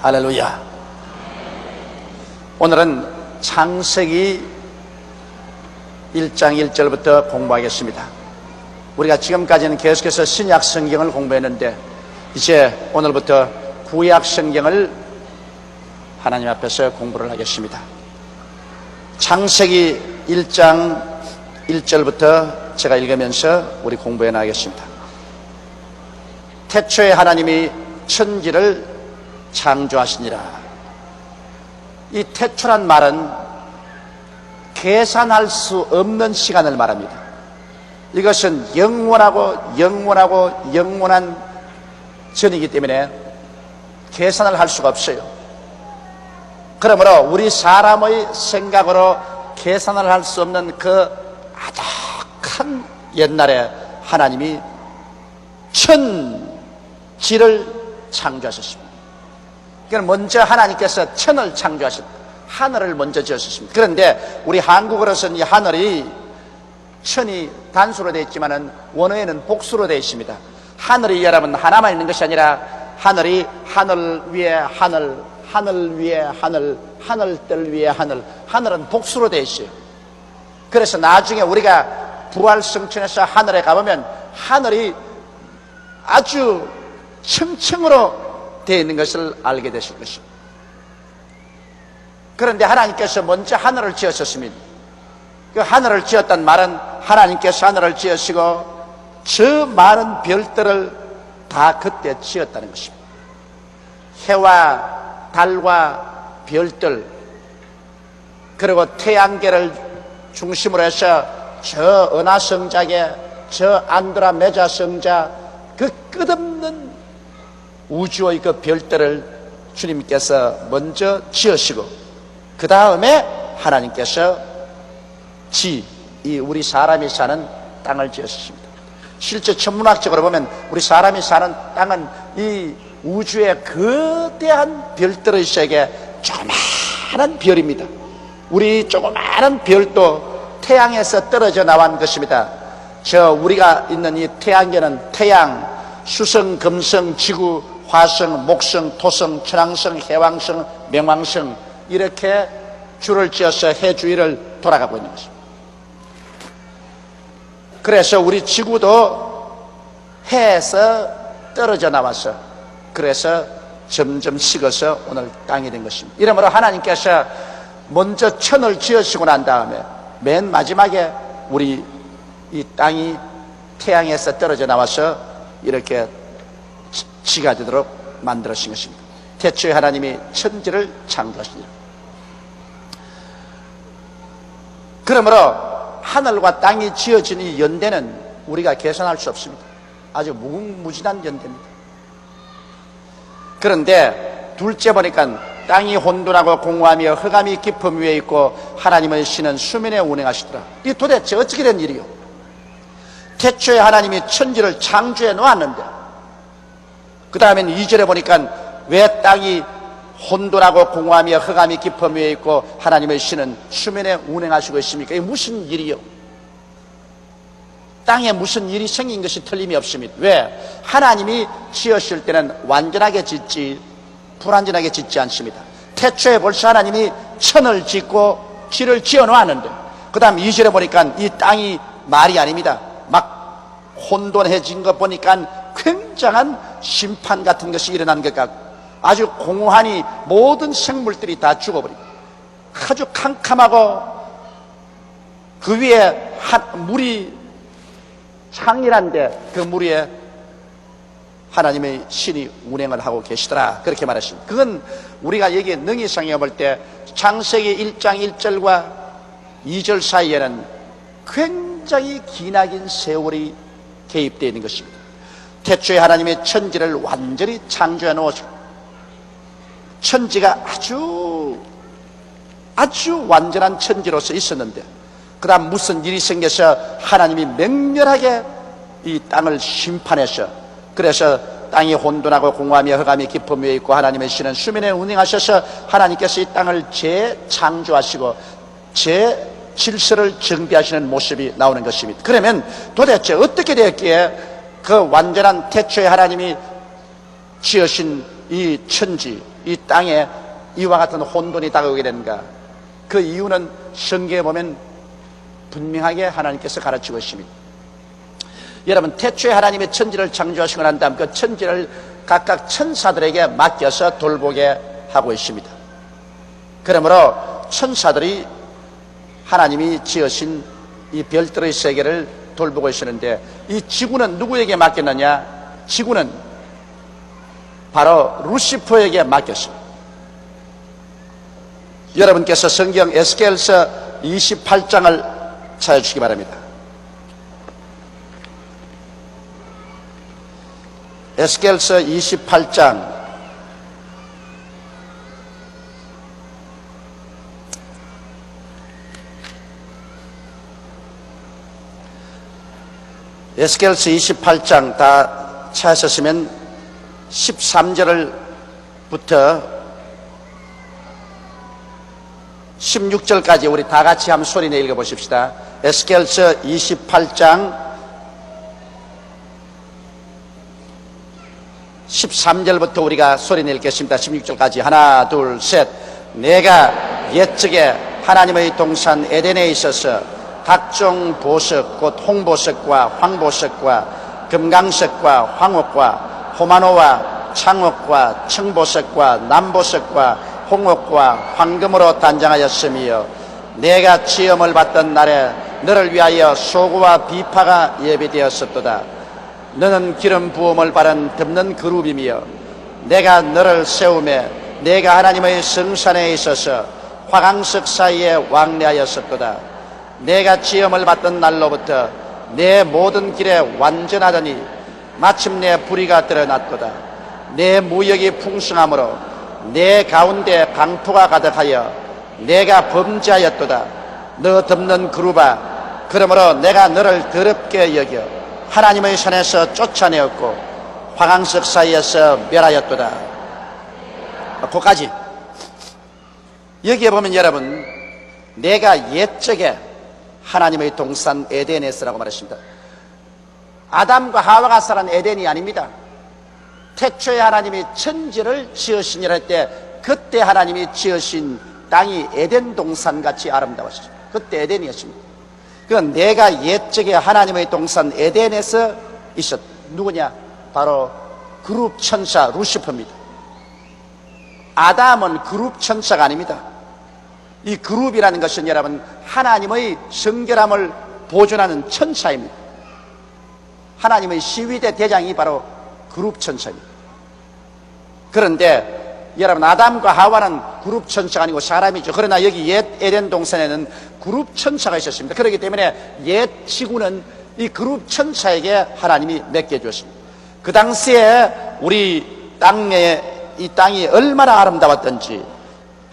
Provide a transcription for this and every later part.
할렐루야. 오늘은 창세기 1장 1절부터 공부하겠습니다. 우리가 지금까지는 계속해서 신약 성경을 공부했는데 이제 오늘부터 구약 성경을 하나님 앞에서 공부를 하겠습니다. 창세기 1장 1절부터 제가 읽으면서 우리 공부해 나가겠습니다. 태초에 하나님이 천지를 창조하시니라. 이 태초란 말은 계산할 수 없는 시간을 말합니다. 이것은 영원한 전이기 때문에 계산을 할 수가 없어요. 그러므로 우리 사람의 생각으로 계산을 할 수 없는 그 아득한 옛날에 하나님이 천지를 창조하셨습니다. 그러니까 먼저 하나님께서 천을 창조하셨습니다. 하늘을 먼저 지으셨습니다. 그런데 우리 한국어로서는 이 하늘이 천이 단수로 되어 있지만은 원어에는 복수로 되어 있습니다. 하늘이 여러분 하나만 있는 것이 아니라 하늘이 하늘 위에 하늘, 하늘 위에 하늘, 하늘들 위에 하늘, 하늘은 복수로 되어 있어요. 그래서 나중에 우리가 부활성천에서 하늘에 가보면 하늘이 아주 층층으로 되어 있는 것을 알게 되실 것입니다. 그런데 하나님께서 먼저 하늘을 지으셨습니다. 그 하늘을 지었단 말은 하나님께서 하늘을 지으시고 저 많은 별들을 다 그때 지었다는 것입니다. 해와 달과 별들, 그리고 태양계를 중심으로 해서 저 은하성자계, 저 안드로메다 성자, 그 끝없는 우주의 그 별들을 주님께서 먼저 지으시고 그 다음에 하나님께서 이 우리 사람이 사는 땅을 지으셨습니다. 실제 천문학적으로 보면 우리 사람이 사는 땅은 이 우주의 거대한 별들의 세계, 조그마한 별입니다. 우리 조그마한 별도 태양에서 떨어져 나온 것입니다. 우리가 있는 이 태양계는 태양, 수성, 금성, 지구, 화성, 목성, 토성, 천왕성, 해왕성, 명왕성, 이렇게 줄을 지어서 해 주위를 돌아가고 있는 것입니다. 그래서 우리 지구도 해에서 떨어져 나와서 그래서 점점 식어서 오늘 땅이 된 것입니다. 이러므로 하나님께서 먼저 천을 지으시고 난 다음에 맨 마지막에 우리 이 땅이 태양에서 떨어져 나와서 이렇게 지가 되도록 만들으신 것입니다. 태초에 하나님이 천지를 창조하시니라. 그러므로 하늘과 땅이 지어진 이 연대는 우리가 계산할 수 없습니다. 아주 무궁무진한 연대입니다. 그런데 둘째 보니까 땅이 혼돈하고 공허하며 흑암이 깊음 위에 있고 하나님의 신은 수면에 운행하시더라. 이 도대체 어떻게 된 일이요? 태초에 하나님이 천지를 창조해 놓았는데 그 다음엔 2절에 보니까 왜 땅이 혼돈하고 공허하며 흑암이 깊음 위에 있고 하나님의 신은 수면에 운행하시고 있습니까? 이게 무슨 일이요? 땅에 무슨 일이 생긴 것이 틀림이 없습니다. 왜? 하나님이 지으실 때는 완전하게 짓지 불완전하게 짓지 않습니다. 태초에 벌써 하나님이 천을 짓고 지를 지어 놓았는데 그 다음 2절에 보니까 이 땅이 말이 아닙니다. 막 혼돈해진 것 보니까 굉장한 심판 같은 것이 일어난 것 같고 아주 공허하니 모든 생물들이 다 죽어버립니다. 아주 캄캄하고 그 위에 물이 창이란데 그 물 위에 하나님의 신이 운행을 하고 계시더라. 그렇게 말했습니다. 그건 우리가 여기에 능히성경에 볼 때 창세기 1장 1절과 2절 사이에는 굉장히 기나긴 세월이 개입되어 있는 것입니다. 태초에 하나님의 천지를 완전히 창조해 놓으시고 천지가 아주 완전한 천지로서 있었는데 그 다음 무슨 일이 생겨서 하나님이 맹렬하게 이 땅을 심판하셔. 그래서 땅이 혼돈하고 공허하며 흑암이 깊음 위에 있고 하나님의 신은 수면에 운행하셔서 하나님께서 이 땅을 재창조하시고 질서를 정비하시는 모습이 나오는 것입니다. 그러면 도대체 어떻게 되었기에 그 완전한 태초에 하나님이 지으신 이 천지, 이 땅에 이와 같은 혼돈이 다가오게 되는가? 그 이유는 성경에 보면 분명하게 하나님께서 가르치고 있습니다. 여러분, 태초에 하나님의 천지를 창조하시고 난 다음 그 천지를 각각 천사들에게 맡겨서 돌보게 하고 있습니다. 그러므로 천사들이 하나님이 지으신 이 별들의 세계를 돌보고 있었는데, 이 지구는 누구에게 맡겼느냐? 지구는 바로 루시퍼에게 맡겼습니다. 여러분께서 성경 에스겔서 28장을 찾아주시기 바랍니다. 에스겔서 28장 에스겔서 28장 다 찾으셨으면 13절부터 16절까지 우리 다 같이 한번 소리내 읽어보십시다. 에스겔서 28장 13절부터 우리가 소리내 읽겠습니다. 16절까지 하나 둘 셋. 내가 옛적에 하나님의 동산 에덴에 있어서 각종 보석 곧 홍보석과 황보석과 금강석과 황옥과 호마노와 창옥과 청보석과 남보석과 홍옥과 황금으로 단장하였으며, 내가 시험을 받던 날에 너를 위하여 소고와 비파가 예비되었었도다. 너는 기름 부음을 바른 덮는 그룹이며, 내가 너를 세우매 내가 하나님의 성산에 있어서 화강석 사이에 왕래하였었도다. 내가 시험을 받던 날로부터 내 모든 길에 완전하더니 마침내 불의가 드러났도다. 내 무역이 풍성함으로 내 가운데 강토가 가득하여 내가 범죄하였도다. 너 덮는 그룹아, 그러므로 내가 너를 더럽게 여겨 하나님의 산에서 쫓아내었고 화강석 사이에서 멸하였도다. 거기까지. 여기에 보면 여러분, 내가 옛적에 하나님의 동산 에덴에서라고 말했습니다. 아담과 하와가 살은 에덴이 아닙니다. 태초에 하나님이 천지를 지으시니라 할 때, 그때 하나님이 지으신 땅이 에덴 동산같이 아름다웠습니다. 그때 에덴이었습니다. 그건 내가 옛적에 하나님의 동산 에덴에서 있었. 누구냐? 바로 그룹 천사 루시퍼입니다. 아담은 그룹 천사가 아닙니다. 이 그룹이라는 것은 여러분, 하나님의 성결함을 보존하는 천사입니다. 하나님의 시위대 대장이 바로 그룹 천사입니다. 그런데 여러분, 아담과 하와는 그룹 천사가 아니고 사람이죠. 그러나 여기 옛 에덴 동산에는 그룹 천사가 있었습니다. 그렇기 때문에 옛 지구는 이 그룹 천사에게 하나님이 맡겨주었습니다. 그 당시에 우리 이 땅이 얼마나 아름다웠던지,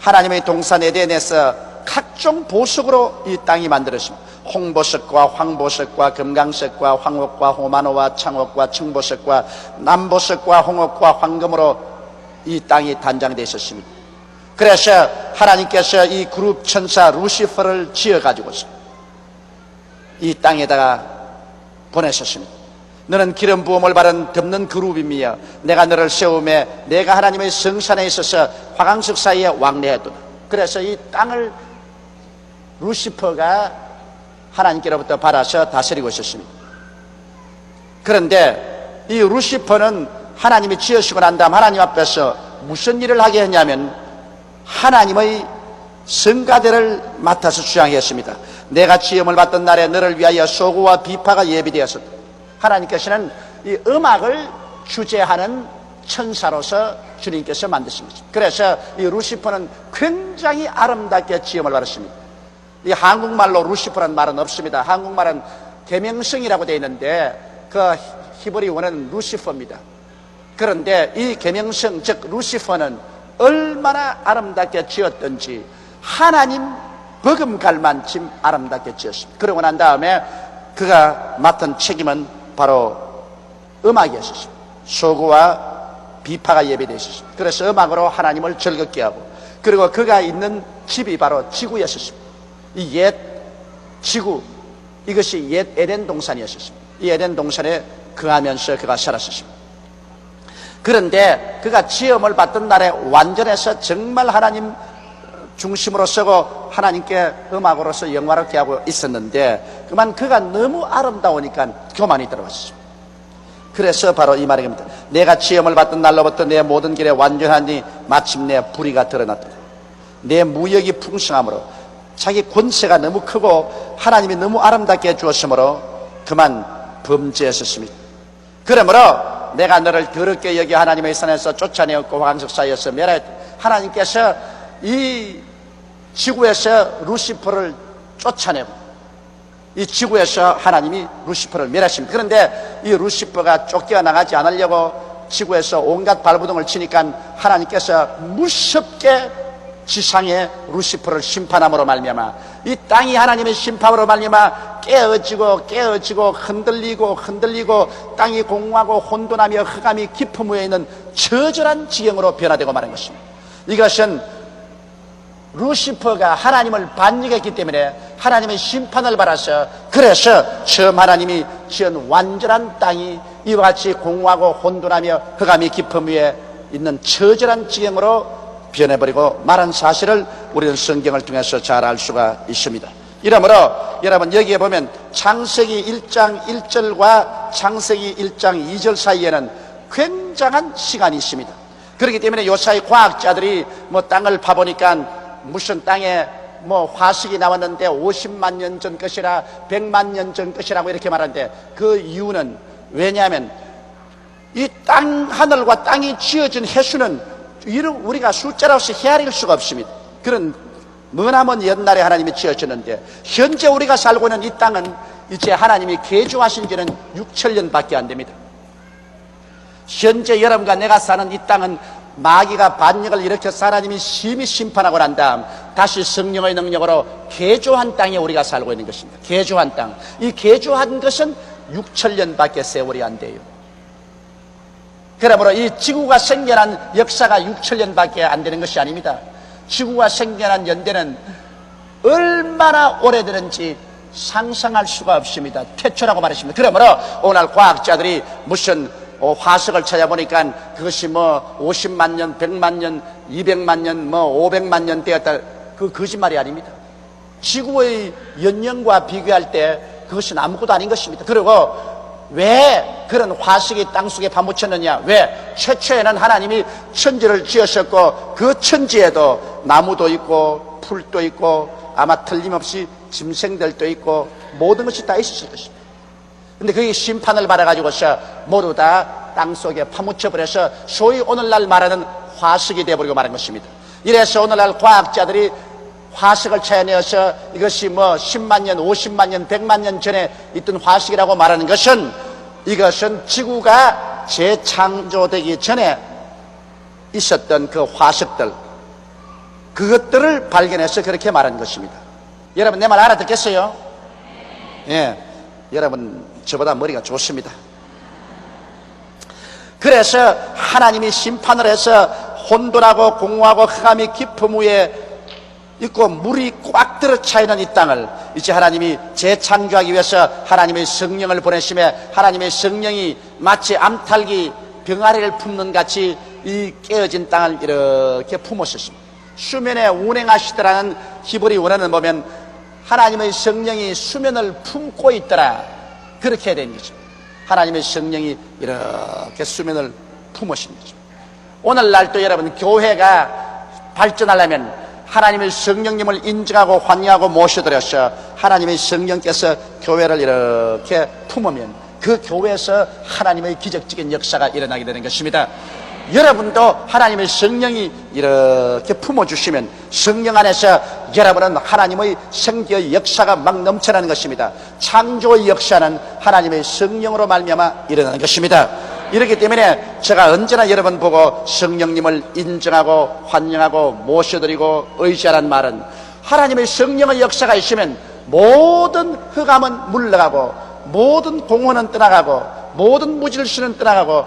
하나님의 동산 에덴에서 각종 보석으로 이 땅이 만들어졌습니다. 홍보석과 황보석과 금강석과 황옥과 호마노와 창옥과 청보석과 남보석과 홍옥과 황금으로 이 땅이 단장되어 있었습니다. 그래서 하나님께서 이 그룹 천사 루시퍼를 지어가지고서 이 땅에다가 보내셨습니다. 너는 기름 부음을 바른 덮는 그룹이며, 내가 너를 세우매 내가 하나님의 성산에 있어서 화강석 사이에 왕래했도다. 그래서 이 땅을 루시퍼가 하나님께로부터 받아서 다스리고 있었습니다. 그런데 이 루시퍼는 하나님이 지으시고 난 다음 하나님 앞에서 무슨 일을 하게 했냐면, 하나님의 성가대를 맡아서 주장했습니다. 내가 시험을 받던 날에 너를 위하여 소고와 비파가 예비되었었다. 하나님께서는 이 음악을 주재하는 천사로서 주님께서 만드십니다. 그래서 이 루시퍼는 굉장히 아름답게 지음을 받았습니다. 이 한국말로 루시퍼라는 말은 없습니다. 한국말은 계명성이라고 되어 있는데 그 히브리 원어는 루시퍼입니다. 그런데 이 계명성, 즉 루시퍼는 얼마나 아름답게 지었던지 하나님 버금갈만큼 아름답게 지었습니다. 그러고 난 다음에 그가 맡은 책임은 바로 음악이었습니다. 소고와 비파가 예배되어 있었습니다. 그래서 음악으로 하나님을 즐겁게 하고, 그리고 그가 있는 집이 바로 지구였습니다. 이 옛 지구, 이것이 옛 에덴 동산이었습니다. 이 에덴 동산에 거하면서 그가 살았습니다. 그런데 그가 지음을 받던 날에 완전해서 정말 하나님 중심으로 서고 하나님께 음악으로서 영화롭게 하고 있었는데 그만 그가 너무 아름다우니까 교만이 들어왔습니다. 그래서 바로 이 말입니다. 내가 지음을 받던 날로부터 내 모든 길에 완전하니 마침내 불의가 드러났다. 내 무역이 풍성함으로 자기 권세가 너무 크고 하나님이 너무 아름답게 해주었으므로 그만 범죄했었습니다. 그러므로 내가 너를 더럽게 여겨 하나님의 산에서 쫓아내었고 황석 사이에서 멸하였다. 하나님께서 이 지구에서 루시퍼를 쫓아내고 이 지구에서 하나님이 루시퍼를 멸하십니다. 그런데 이 루시퍼가 쫓겨나가지 않으려고 지구에서 온갖 발부동을 치니까 하나님께서 무섭게 지상에 루시퍼를 심판함으로 말미암아 이 땅이 하나님의 심판으로 말미암아 깨어지고 흔들리고 땅이 공허하고 혼돈하며 흑암이 깊은 후에 있는 처절한 지경으로 변화되고 마는 것입니다. 이것은 루시퍼가 하나님을 반역했기 때문에 하나님의 심판을 받아서 그래서 처음 하나님이 지은 완전한 땅이 이와 같이 공허하고 혼돈하며 흑암이 깊음 위에 있는 처절한 지경으로 변해버리고 말한 사실을 우리는 성경을 통해서 잘 알 수가 있습니다. 이러므로 여러분 여기에 보면 창세기 1장 1절과 창세기 1장 2절 사이에는 굉장한 시간이 있습니다. 그렇기 때문에 요사이 과학자들이 땅을 파보니까 무슨 땅에 화석이 나왔는데 50만 년 전 것이라 100만 년 전 것이라고 이렇게 말하는데 그 이유는 왜냐하면 이 땅 하늘과 땅이 지어진 횟수는 우리가 숫자로서 헤아릴 수가 없습니다. 그런 머나먼 옛날에 하나님이 지어졌는데 현재 우리가 살고 있는 이 땅은 이제 하나님이 개조하신 지는 6천년밖에 안 됩니다. 현재 여러분과 내가 사는 이 땅은 마귀가 반역을 일으켜서 하나님이 심히 심판하고 난 다음 다시 성령의 능력으로 개조한 땅에 우리가 살고 있는 것입니다. 개조한 땅. 이 개조한 것은 6천년밖에 세월이 안 돼요. 그러므로 이 지구가 생겨난 역사가 6천년밖에 안 되는 것이 아닙니다. 지구가 생겨난 연대는 얼마나 오래되는지 상상할 수가 없습니다. 태초라고 말했습니다. 그러므로 오늘 과학자들이 무슨 화석을 찾아보니까 그것이 50만 년, 100만 년, 200만 년, 500만 년 되었다. 그 거짓말이 아닙니다. 지구의 연령과 비교할 때 그것은 아무것도 아닌 것입니다. 그리고 왜 그런 화석이 땅속에 파묻혔느냐? 왜? 최초에는 하나님이 천지를 지으셨고 그 천지에도 나무도 있고 풀도 있고 아마 틀림없이 짐승들도 있고 모든 것이 다 있었을 것입니다. 근데 그게 심판을 받아가지고서 모두 다 땅속에 파묻혀버려서 소위 오늘날 말하는 화석이 되어버리고 말한 것입니다. 이래서 오늘날 과학자들이 화석을 찾아내어서 이것이 10만 년, 50만 년, 100만 년 전에 있던 화석이라고 말하는 것은 이것은 지구가 재창조되기 전에 있었던 그 화석들 그것들을 발견해서 그렇게 말한 것입니다. 여러분 내 말 알아듣겠어요? 예, 여러분 저보다 머리가 좋습니다. 그래서 하나님이 심판을 해서 혼돈하고 공허하고 흑암이 깊음 위에 있고 물이 꽉 들어차 있는 이 땅을 이제 하나님이 재창조하기 위해서 하나님의 성령을 보내심에 하나님의 성령이 마치 암탉이 병아리를 품는 같이 이 깨어진 땅을 이렇게 품으셨습니다. 수면에 운행하시더라는 히브리 원어는 보면 하나님의 성령이 수면을 품고 있더라 그렇게 된 거죠. 하나님의 성령이 이렇게 수면을 품으신 거죠. 오늘날도 여러분 교회가 발전하려면 하나님의 성령님을 인정하고 환영하고 모셔드려서 하나님의 성령께서 교회를 이렇게 품으면 그 교회에서 하나님의 기적적인 역사가 일어나게 되는 것입니다. 여러분도 하나님의 성령이 이렇게 품어주시면 성령 안에서 여러분은 하나님의 생기의 역사가 막 넘쳐나는 것입니다. 창조의 역사는 하나님의 성령으로 말미암아 일어나는 것입니다. 이렇기 때문에 제가 언제나 여러분 보고 성령님을 인정하고 환영하고 모셔드리고 의지하라는 말은 하나님의 성령의 역사가 있으면 모든 흑암은 물러가고 모든 공허는 떠나가고 모든 무질서는 떠나가고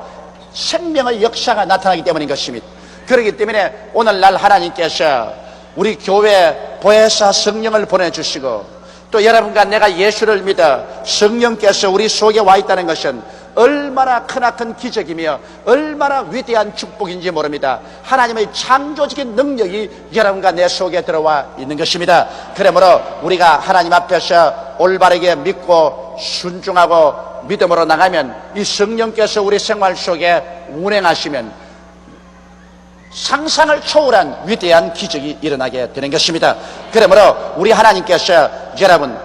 생명의 역사가 나타나기 때문인 것입니다. 그렇기 때문에 오늘날 하나님께서 우리 교회 보혜사 성령을 보내주시고 또 여러분과 내가 예수를 믿어 성령께서 우리 속에 와 있다는 것은 얼마나 크나큰 기적이며 얼마나 위대한 축복인지 모릅니다. 하나님의 창조적인 능력이 여러분과 내 속에 들어와 있는 것입니다. 그러므로 우리가 하나님 앞에서 올바르게 믿고 순종하고 믿음으로 나가면 이 성령께서 우리 생활 속에 운행하시면 상상을 초월한 위대한 기적이 일어나게 되는 것입니다. 그러므로 우리 하나님께서 여러분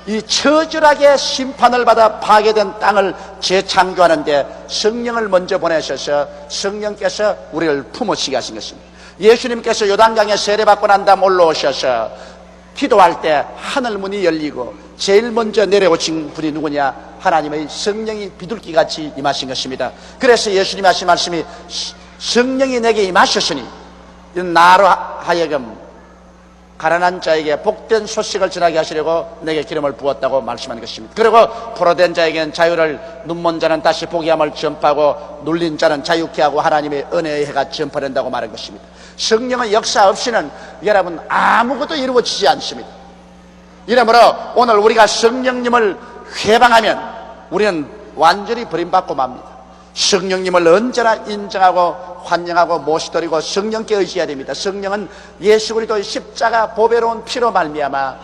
이 처절하게 심판을 받아 파괴된 땅을 재창조하는데 성령을 먼저 보내셔서 성령께서 우리를 품으시게 하신 것입니다. 예수님께서 요단강에 세례받고 난 다음 올라오셔서 기도할 때 하늘 문이 열리고 제일 먼저 내려오신 분이 누구냐? 하나님의 성령이 비둘기같이 임하신 것입니다. 그래서 예수님이 하신 말씀이 성령이 내게 임하셨으니 나로 하여금 가난한 자에게 복된 소식을 전하게 하시려고 내게 기름을 부었다고 말씀하는 것입니다. 그리고 포로된 자에게는 자유를, 눈먼 자는 다시 보게 함을 전파하고 눌린 자는 자유케 하고 하나님의 은혜의 해가 전파된다고 말한 것입니다. 성령의 역사 없이는 여러분 아무것도 이루어지지 않습니다. 이러므로 오늘 우리가 성령님을 회방하면 우리는 완전히 버림받고 맙니다. 성령님을 언제나 인정하고 환영하고 모시드리고 성령께 의지해야 됩니다. 성령은 예수 그리스도의 십자가 보배로운 피로 말미암아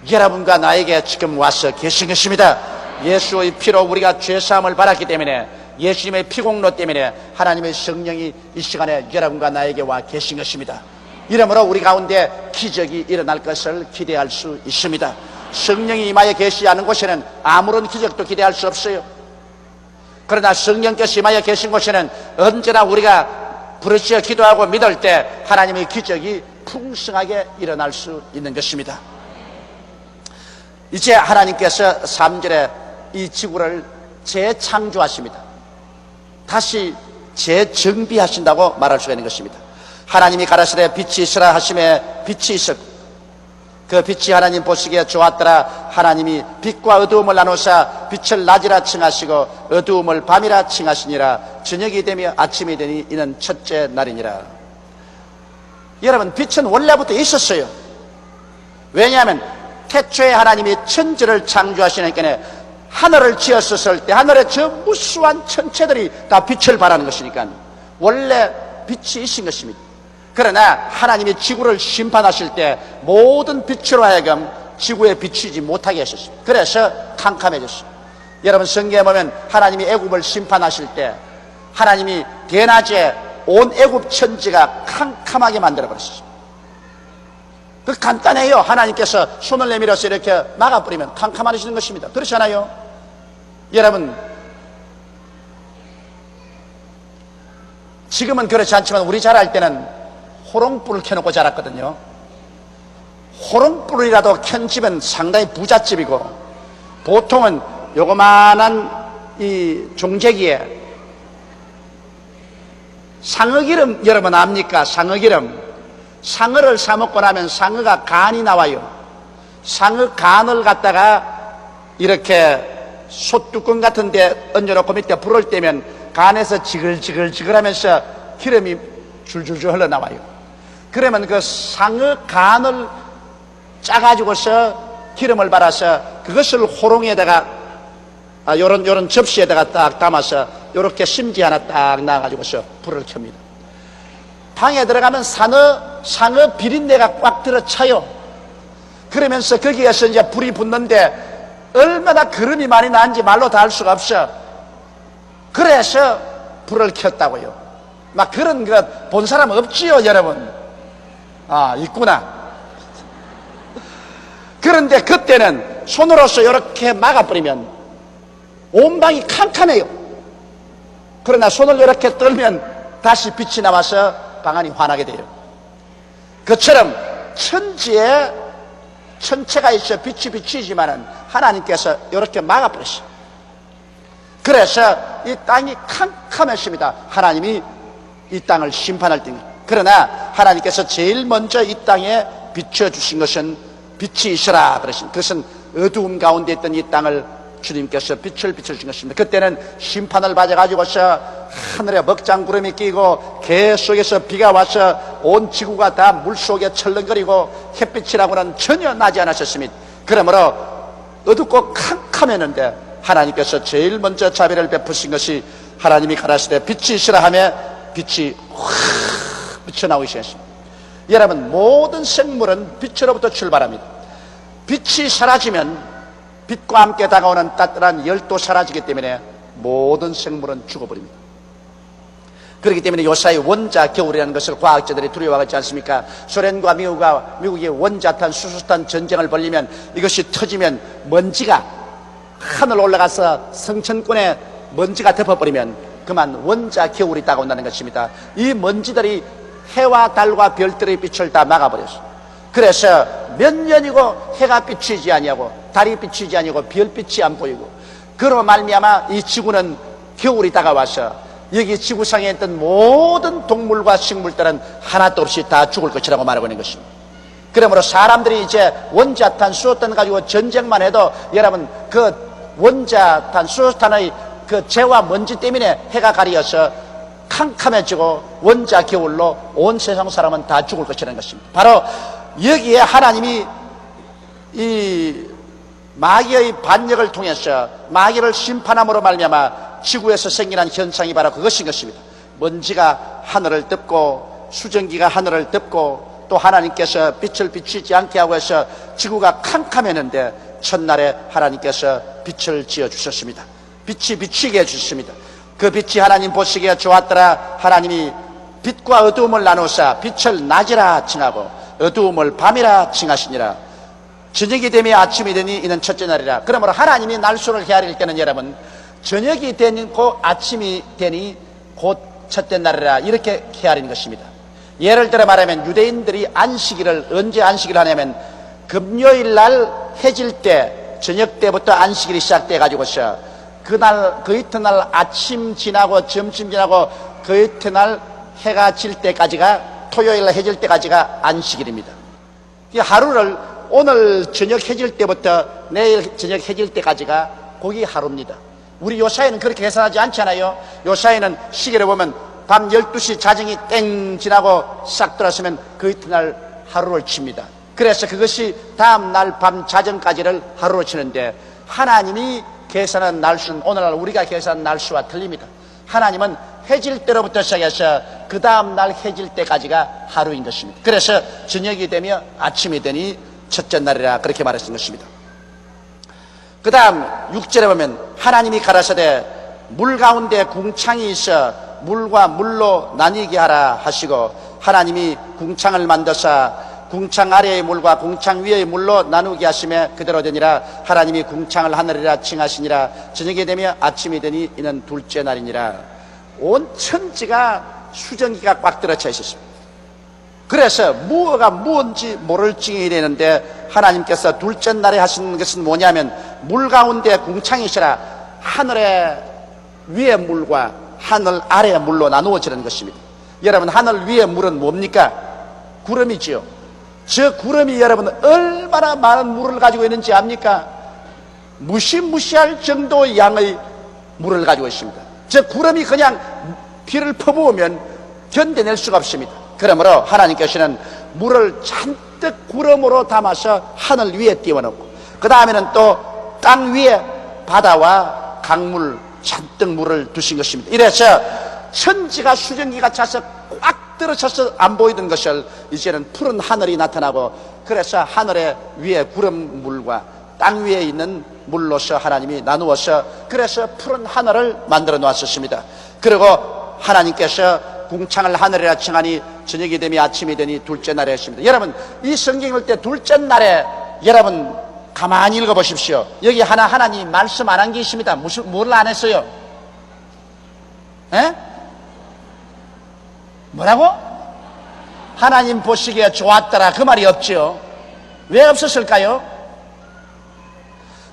여러분과 나에게 지금 와서 계신 것입니다. 예수의 피로 우리가 죄사함을 받았기 때문에, 예수님의 피공로 때문에 하나님의 성령이 이 시간에 여러분과 나에게 와 계신 것입니다. 이러므로 우리 가운데 기적이 일어날 것을 기대할 수 있습니다. 성령이 임하여 계시지 않은 곳에는 아무런 기적도 기대할 수 없어요. 그러나 성령께서 임하여 계신 곳에는 언제나 우리가 부르짖어 기도하고 믿을 때 하나님의 기적이 풍성하게 일어날 수 있는 것입니다. 이제 하나님께서 3절에 이 지구를 재창조하십니다. 다시 재정비하신다고 말할 수가 있는 것입니다. 하나님이 가라사대 빛이 있으라 하심에 빛이 있었고 그 빛이 하나님 보시기에 좋았더라. 하나님이 빛과 어두움을 나누사 빛을 낮이라 칭하시고 어두움을 밤이라 칭하시니라. 저녁이 되며 아침이 되니 이는 첫째 날이니라. 여러분, 빛은 원래부터 있었어요. 왜냐하면 태초에 하나님이 천지를 창조하시니까 하늘을 지었을 때 하늘의 저 무수한 천체들이 다 빛을 발하는 것이니까 원래 빛이 있신 것입니다. 그러나 하나님이 지구를 심판하실 때 모든 빛으로 하여금 지구에 비추지 못하게 하셨습니다. 그래서 캄캄해졌습니다. 여러분, 성경에 보면 하나님이 애굽을 심판하실 때 하나님이 대낮에 온 애굽 천지가 캄캄하게 만들어버렸습니다. 그 간단해요. 하나님께서 손을 내밀어서 이렇게 막아버리면 캄캄해지는 것입니다. 그렇지 않아요? 여러분, 지금은 그렇지 않지만 우리 자랄 때는 호롱불을 켜놓고 자랐거든요. 호롱불이라도 켠 집은 상당히 부잣집이고, 보통은 요거만한 이 종재기에 상어기름, 여러분 압니까? 상어기름. 상어를 사먹고 나면 상어가 간이 나와요. 상어 간을 갖다가 이렇게 솥뚜껑 같은 데 얹어놓고 밑에 불을 떼면 간에서 지글지글 하면서 기름이 줄줄줄 흘러나와요. 그러면 그 상어 간을 짜가지고서 기름을 발라서 그것을 호롱에다가 요런 접시에다가 딱 담아서 요렇게 심지 하나 딱 놔가지고서 불을 켭니다. 방에 들어가면 상어 비린내가 꽉 들어차요. 그러면서 거기에서 이제 불이 붙는데 얼마나 기름이 많이 나는지 말로 다 알 수가 없어. 그래서 불을 켰다고요. 막 그런 것 본 사람 없지요, 여러분? 있구나. 그런데 그때는 손으로서 이렇게 막아버리면 온 방이 캄캄해요. 그러나 손을 이렇게 떨면 다시 빛이 나와서 방 안이 환하게 돼요. 그처럼 천지에 천체가 있어 빛이 비치지만은 하나님께서 이렇게 막아버렸어요. 그래서 이 땅이 캄캄했습니다. 하나님이 이 땅을 심판할 때. 그러나 하나님께서 제일 먼저 이 땅에 비춰주신 것은 빛이 있으라 그러신, 그것은 어두움 가운데 있던 이 땅을 주님께서 빛을 비춰주신 것입니다. 그때는 심판을 받아가지고서 하늘에 먹장구름이 끼고 개 속에서 비가 와서 온 지구가 다 물속에 철렁거리고 햇빛이라고는 전혀 나지 않았었습니다. 그러므로 어둡고 캄캄했는데 하나님께서 제일 먼저 자비를 베푸신 것이 하나님이 가라사대 빛이 있으라 하며 빛이 확 비쳐나오기 시작했습니다. 여러분, 모든 생물은 빛으로부터 출발합니다. 빛이 사라지면 빛과 함께 다가오는 따뜻한 열도 사라지기 때문에 모든 생물은 죽어버립니다. 그렇기 때문에 요사이 원자 겨울이라는 것을 과학자들이 두려워하지 않습니까? 소련과 미국이 원자탄, 수소탄 전쟁을 벌리면, 이것이 터지면 먼지가 하늘 올라가서 성천권에 먼지가 덮어버리면 그만 원자 겨울이 다가온다는 것입니다. 이 먼지들이 해와 달과 별들의 빛을 다 막아버렸어요. 그래서 몇 년이고 해가 비추지 아니하고 달이 비추지 아니하고 별빛이 안 보이고, 그로 말미암아 이 지구는 겨울이 다가와서 여기 지구상에 있던 모든 동물과 식물들은 하나도 없이 다 죽을 것이라고 말하고 있는 것입니다. 그러므로 사람들이 이제 원자탄, 수소탄 가지고 전쟁만 해도 여러분, 그 원자탄, 수소탄의 그 재와 먼지 때문에 해가 가리어서 캄캄해지고 원자 겨울로 온 세상 사람은 다 죽을 것이라는 것입니다. 바로 여기에 하나님이 이 마귀의 반역을 통해서 마귀를 심판함으로 말미암아 지구에서 생기는 현상이 바로 그것인 것입니다. 먼지가 하늘을 덮고 수증기가 하늘을 덮고 또 하나님께서 빛을 비추지 않게 하고 해서 지구가 캄캄했는데 첫날에 하나님께서 빛을 지어주셨습니다. 빛이 비치게 해주셨습니다. 그 빛이 하나님 보시기에 좋았더라. 하나님이 빛과 어두움을 나누사 빛을 낮이라 칭하고 어두움을 밤이라 칭하시니라. 저녁이 되며 아침이 되니 이는 첫째 날이라. 그러므로 하나님이 날수를 헤아릴 때는 여러분, 저녁이 되고 아침이 되니 곧 첫째 날이라, 이렇게 헤아리는 것입니다. 예를 들어 말하면 유대인들이 안식일을 언제 안식일을 하냐면 금요일 날 해질 때, 저녁 때부터 안식일이 시작돼 가지고서 그날 그 이튿날 아침 지나고 점심 지나고 그 이튿날 해가 질 때까지가, 토요일 날 해질 때까지가 안식일입니다. 이 하루를 오늘 저녁 해질 때부터 내일 저녁 해질 때까지가 거기 하루입니다. 우리 요사이는 그렇게 계산하지 않잖아요. 요사이는 시계를 보면 밤 12시 자정이 땡 지나고 싹 들어서면 그 이튿날 하루를 칩니다. 그래서 그것이 다음날 밤 자정까지를 하루로 치는데, 하나님이 계산한 날수는 오늘날 우리가 계산한 날수와 틀립니다. 하나님은 해질 때로부터 시작해서 그 다음날 해질 때까지가 하루인 것입니다. 그래서 저녁이 되며 아침이 되니 첫째 날이라, 그렇게 말했던 것입니다. 그 다음 6절에 보면 하나님이 가라사대 물 가운데 궁창이 있어 물과 물로 나뉘게 하라 하시고, 하나님이 궁창을 만드사 궁창 아래의 물과 궁창 위의 물로 나누게 하시며 그대로 되니라. 하나님이 궁창을 하늘이라 칭하시니라. 저녁이 되며 아침이 되니 이는 둘째 날이니라. 온 천지가 수증기가 꽉 들어차 있었습니다. 그래서 무엇가 무엇인지 모를 징이 되는데, 하나님께서 둘째 날에 하시는 것은 뭐냐면 물 가운데 궁창이시라, 하늘의 위의 물과 하늘 아래의 물로 나누어지는 것입니다. 여러분, 하늘 위의 물은 뭡니까? 구름이지요. 저 구름이 여러분 얼마나 많은 물을 가지고 있는지 압니까? 무시무시할 정도의 양의 물을 가지고 있습니다. 저 구름이 그냥 비를 퍼부으면 견뎌낼 수가 없습니다. 그러므로 하나님께서는 물을 잔뜩 구름으로 담아서 하늘 위에 띄워놓고, 그 다음에는 또 땅 위에 바다와 강물 잔뜩 물을 두신 것입니다. 이래서 천지가 수증기가 차서 꽉 들어차서 안 보이던 것을 이제는 푸른 하늘이 나타나고, 그래서 하늘의 위에 구름 물과 땅 위에 있는 물로서 하나님이 나누어서 그래서 푸른 하늘을 만들어 놓았었습니다. 그리고 하나님께서 궁창을 하늘이라 칭하니 저녁이 되며 아침이 되니 둘째 날에 했습니다. 여러분, 이 성경 읽을 때 둘째 날에 여러분 가만히 읽어보십시오. 여기 하나님 말씀 안 한 게 있습니다. 뭘 안 했어요? 에? 뭐라고? 하나님 보시기에 좋았더라, 그 말이 없지요. 왜 없었을까요?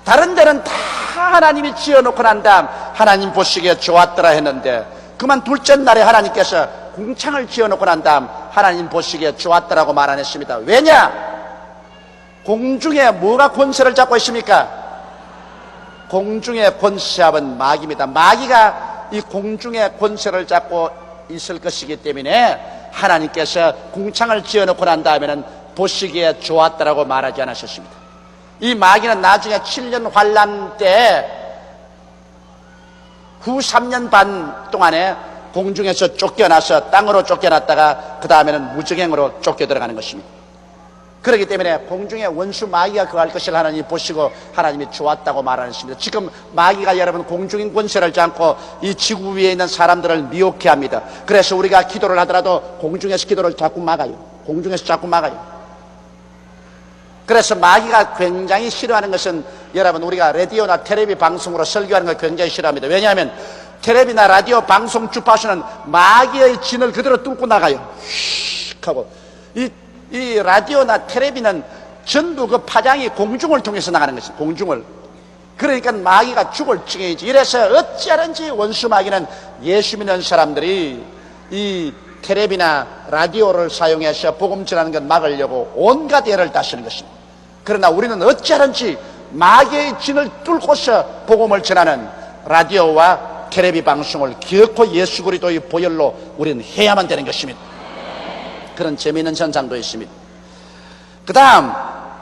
다른 데는 다 하나님이 지어놓고 난 다음 하나님 보시기에 좋았더라 했는데, 그만 둘째 날에 하나님께서 궁창을 지어놓고 난 다음 하나님 보시기에 좋았더라고 말 안 했습니다. 왜냐? 공중에 뭐가 권세를 잡고 있습니까? 공중의 권세압은 마귀입니다. 마귀가 이 공중의 권세를 잡고 있을 것이기 때문에 하나님께서 궁창을 지어놓고 난 다음에는 보시기에 좋았다라고 말하지 않으셨습니다. 이 마귀는 나중에 7년 환란 때 후 3년 반 동안에 공중에서 쫓겨나서 땅으로 쫓겨났다가 그 다음에는 무적행으로 쫓겨 들어가는 것입니다. 그렇기 때문에 공중에 원수 마귀가 거할 것을 하나님이 보시고 하나님이 좋았다고 말하는 것입니다. 지금 마귀가 여러분 공중인 권세를 잡고 이 지구 위에 있는 사람들을 미혹해 합니다. 그래서 우리가 기도를 하더라도 공중에서 기도를 자꾸 막아요. 공중에서 자꾸 막아요. 그래서 마귀가 굉장히 싫어하는 것은 여러분 우리가 라디오나 텔레비 방송으로 설교하는 걸 굉장히 싫어합니다. 왜냐하면 텔레비나 라디오 방송 주파수는 마귀의 진을 그대로 뚫고 나가요. 휙 하고 이 라디오나 텔레비는 전부 그 파장이 공중을 통해서 나가는 것입니다. 공중을. 그러니까 마귀가 죽을 징해이지. 이래서 어찌하든지 원수 마귀는 예수 믿는 사람들이 이 텔레비나 라디오를 사용해서 복음 전하는 것 막으려고 온갖 애를 다 쓰는 것입니다. 그러나 우리는 어찌하든지 마귀의 진을 뚫고서 복음을 전하는 라디오와 텔레비 방송을 기어코 예수 그리스도의 보혈로 우리는 해야만 되는 것입니다. 그런 재미있는 현상도 있습니다. 그 다음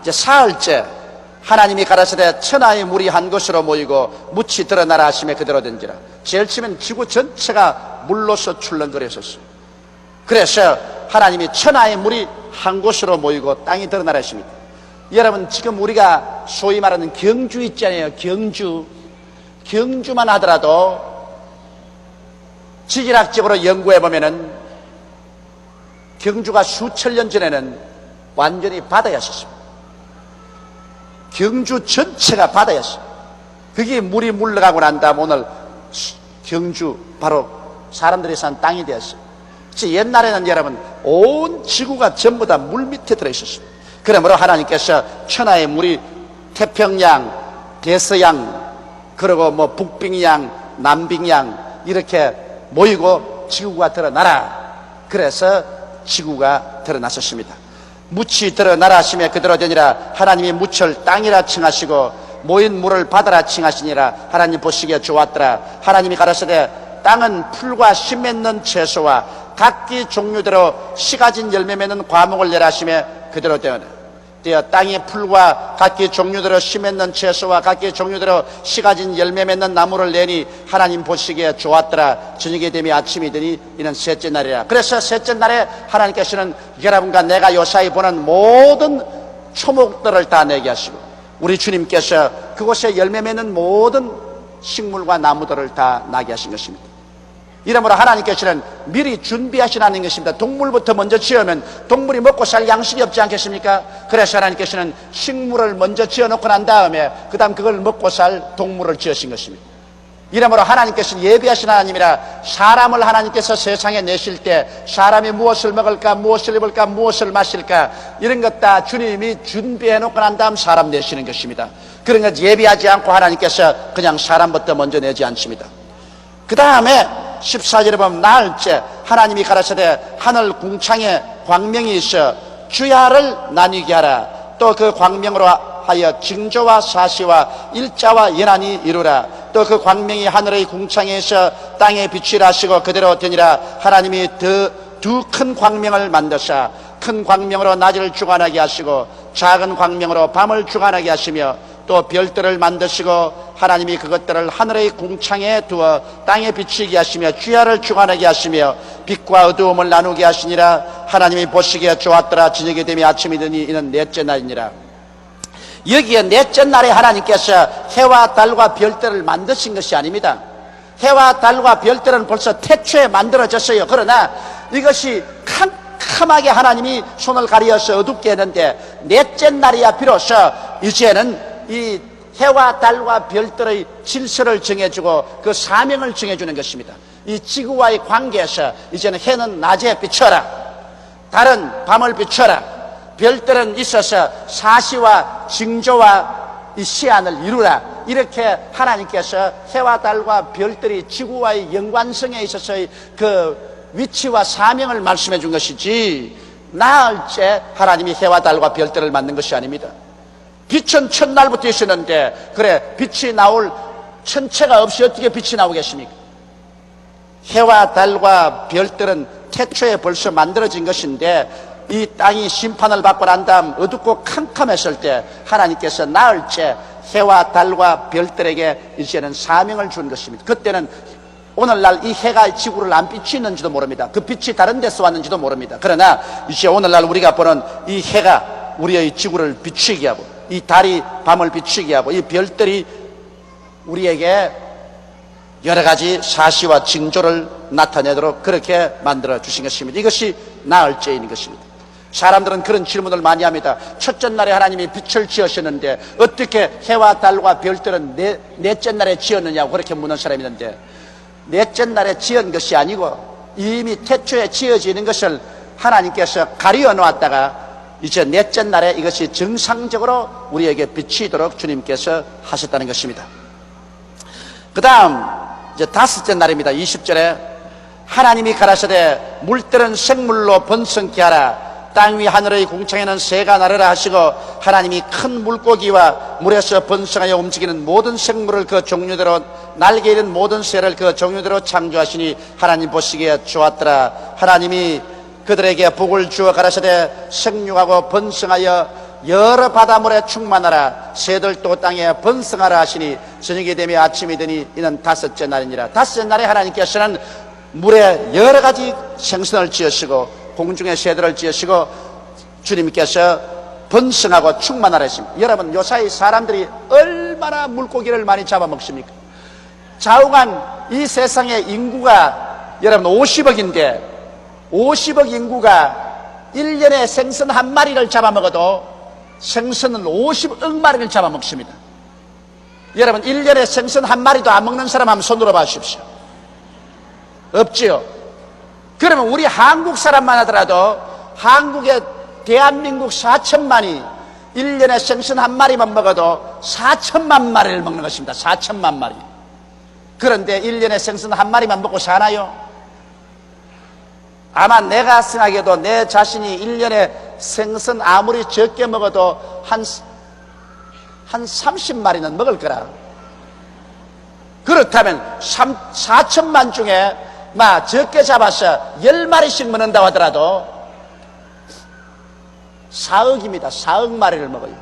이제 사흘째 하나님이 가라사대 천하의 물이 한 곳으로 모이고 묻이 드러나라 하심에 그대로 된지라. 제일 치면 지구 전체가 물로서 출렁거렸었어요. 그래서 하나님이 천하의 물이 한 곳으로 모이고 땅이 드러나라 하십니다. 여러분 지금 우리가 소위 말하는 경주 있잖아요. 경주만 하더라도 지질학적으로 연구해 보면은 경주가 수천 년 전에는 완전히 바다였었습니다. 경주 전체가 바다였어요. 그게 물이 물러가고 난 다음 오늘 경주 바로 사람들이 산 땅이 되었어요. 옛날에는 여러분 온 지구가 전부 다 물 밑에 들어있었습니다. 그러므로 하나님께서 천하의 물이 태평양, 대서양, 그리고 뭐 북빙양, 남빙양 이렇게 모이고 지구가 드러나라. 그래서 지구가 드러났었습니다. 묻이 드러나라 하시며 그대로 되니라. 하나님이 묻을 땅이라 칭하시고 모인 물을 바다라 칭하시니라. 하나님 보시기에 좋았더라. 하나님이 가라사대 땅은 풀과 씨 맺는 채소와 각기 종류대로 씨 가진 열매 맺는 과목을 내라 하시며 그대로 되었다. 땅이 풀과 각기 종류대로 씨 맺는 채소와 각기 종류대로 씨 가진 열매 맺는 나무를 내니 하나님 보시기에 좋았더라. 저녁이 되며 아침이 되니 이는 셋째 날이라. 그래서 셋째 날에 하나님께서는 여러분과 내가 요사이 보는 모든 초목들을 다 내게 하시고 우리 주님께서 그곳에 열매 맺는 모든 식물과 나무들을 다 나게 하신 것입니다. 이러므로 하나님께서는 미리 준비하시라는 것입니다. 동물부터 먼저 지으면 동물이 먹고 살 양식이 없지 않겠습니까? 그래서 하나님께서는 식물을 먼저 지어놓고 난 다음에 그 다음 그걸 먹고 살 동물을 지으신 것입니다. 이러므로 하나님께서는 예비하신 하나님이라. 사람을 하나님께서 세상에 내실 때 사람이 무엇을 먹을까, 무엇을 입을까, 무엇을 마실까 이런 것 다 주님이 준비해놓고 난 다음 사람 내시는 것입니다. 그런 것 예비하지 않고 하나님께서 그냥 사람부터 먼저 내지 않습니다. 그 다음에 14절에 보면 나흘째 하나님이 가라사대 하늘 궁창에 광명이 있어 주야를 나뉘게 하라. 또 그 광명으로 하여 징조와 사시와 일자와 연한이 이루라. 또 그 광명이 하늘의 궁창에 있어 땅에 빛이라 하시고 그대로 되니라. 하나님이 두 큰 광명을 만드사 큰 광명으로 낮을 주관하게 하시고 작은 광명으로 밤을 주관하게 하시며 또 별들을 만드시고 하나님이 그것들을 하늘의 궁창에 두어 땅에 비치게 하시며 주야를 주관하게 하시며 빛과 어두움을 나누게 하시니라. 하나님이 보시기에 좋았더라. 저녁이 되며 아침이 되니 이는 넷째 날이니라. 여기에 넷째 날에 하나님께서 해와 달과 별들을 만드신 것이 아닙니다. 해와 달과 별들은 벌써 태초에 만들어졌어요. 그러나 이것이 캄캄하게 하나님이 손을 가리어서 어둡게 했는데 넷째 날이야 비로소 이제는 이 해와 달과 별들의 질서를 정해주고 그 사명을 정해주는 것입니다. 이 지구와의 관계에서 이제는 해는 낮에 비춰라, 달은 밤을 비춰라, 별들은 있어서 사시와 징조와 이 시안을 이루라. 이렇게 하나님께서 해와 달과 별들이 지구와의 연관성에 있어서의 그 위치와 사명을 말씀해 준 것이지 나흘째 하나님이 해와 달과 별들을 만든 것이 아닙니다. 빛은 첫날부터 있었는데 그래 빛이 나올 천체가 없이 어떻게 빛이 나오겠습니까? 해와 달과 별들은 태초에 벌써 만들어진 것인데 이 땅이 심판을 받고 난 다음 어둡고 캄캄했을 때 하나님께서 나흘째 해와 달과 별들에게 이제는 사명을 준 것입니다. 그때는 오늘날 이 해가 지구를 안 비추는지도 모릅니다. 그 빛이 다른 데서 왔는지도 모릅니다. 그러나 이제 오늘날 우리가 보는 이 해가 우리의 지구를 비추게 하고, 이 달이 밤을 비추게 하고, 이 별들이 우리에게 여러 가지 사시와 징조를 나타내도록 그렇게 만들어 주신 것입니다. 이것이 나흘째인 것입니다. 사람들은 그런 질문을 많이 합니다. 첫째 날에 하나님이 빛을 지으셨는데 어떻게 해와 달과 별들은 넷째 날에 지었느냐고 그렇게 묻는 사람이 있는데, 넷째 날에 지은 것이 아니고 이미 태초에 지어지는 것을 하나님께서 가리어 놓았다가 이제 넷째 날에 이것이 정상적으로 우리에게 비치도록 주님께서 하셨다는 것입니다. 그 다음 이제 다섯째 날입니다. 20절에 하나님이 가라사대 물들은 생물로 번성케 하라. 땅 위 하늘의 궁창에는 새가 나르라 하시고, 하나님이 큰 물고기와 물에서 번성하여 움직이는 모든 생물을 그 종류대로, 날개 있는 모든 새를 그 종류대로 창조하시니 하나님 보시기에 좋았더라. 하나님이 그들에게 복을 주어 가라사대 생육하고 번성하여 여러 바다물에 충만하라. 새들도 땅에 번성하라 하시니 저녁이 되며 아침이 되니 이는 다섯째 날이니라. 다섯째 날에 하나님께서는 물에 여러 가지 생선을 지으시고 공중의 새들을 지으시고 주님께서 번성하고 충만하라 했습니다. 여러분, 요사이 사람들이 얼마나 물고기를 많이 잡아먹습니까? 좌우간 이 세상의 인구가 여러분 50억인데 50억 인구가 1년에 생선 한 마리를 잡아먹어도 생선은 50억 마리를 잡아먹습니다. 여러분, 1년에 생선 한 마리도 안 먹는 사람 한번 손들어 봐주십시오. 없지요? 그러면 우리 한국 사람만 하더라도 한국의 대한민국 4천만이 1년에 생선 한 마리만 먹어도 4천만 마리를 먹는 것입니다. 4천만 마리. 그런데 1년에 생선 한 마리만 먹고 사나요? 아마 내가 생각해도 내 자신이 1년에 생선 아무리 적게 먹어도 한 30마리는 먹을 거라. 그렇다면 4천만 중에 적게 잡아서 10마리씩 먹는다고 하더라도 4억입니다. 4억 마리를 먹어요.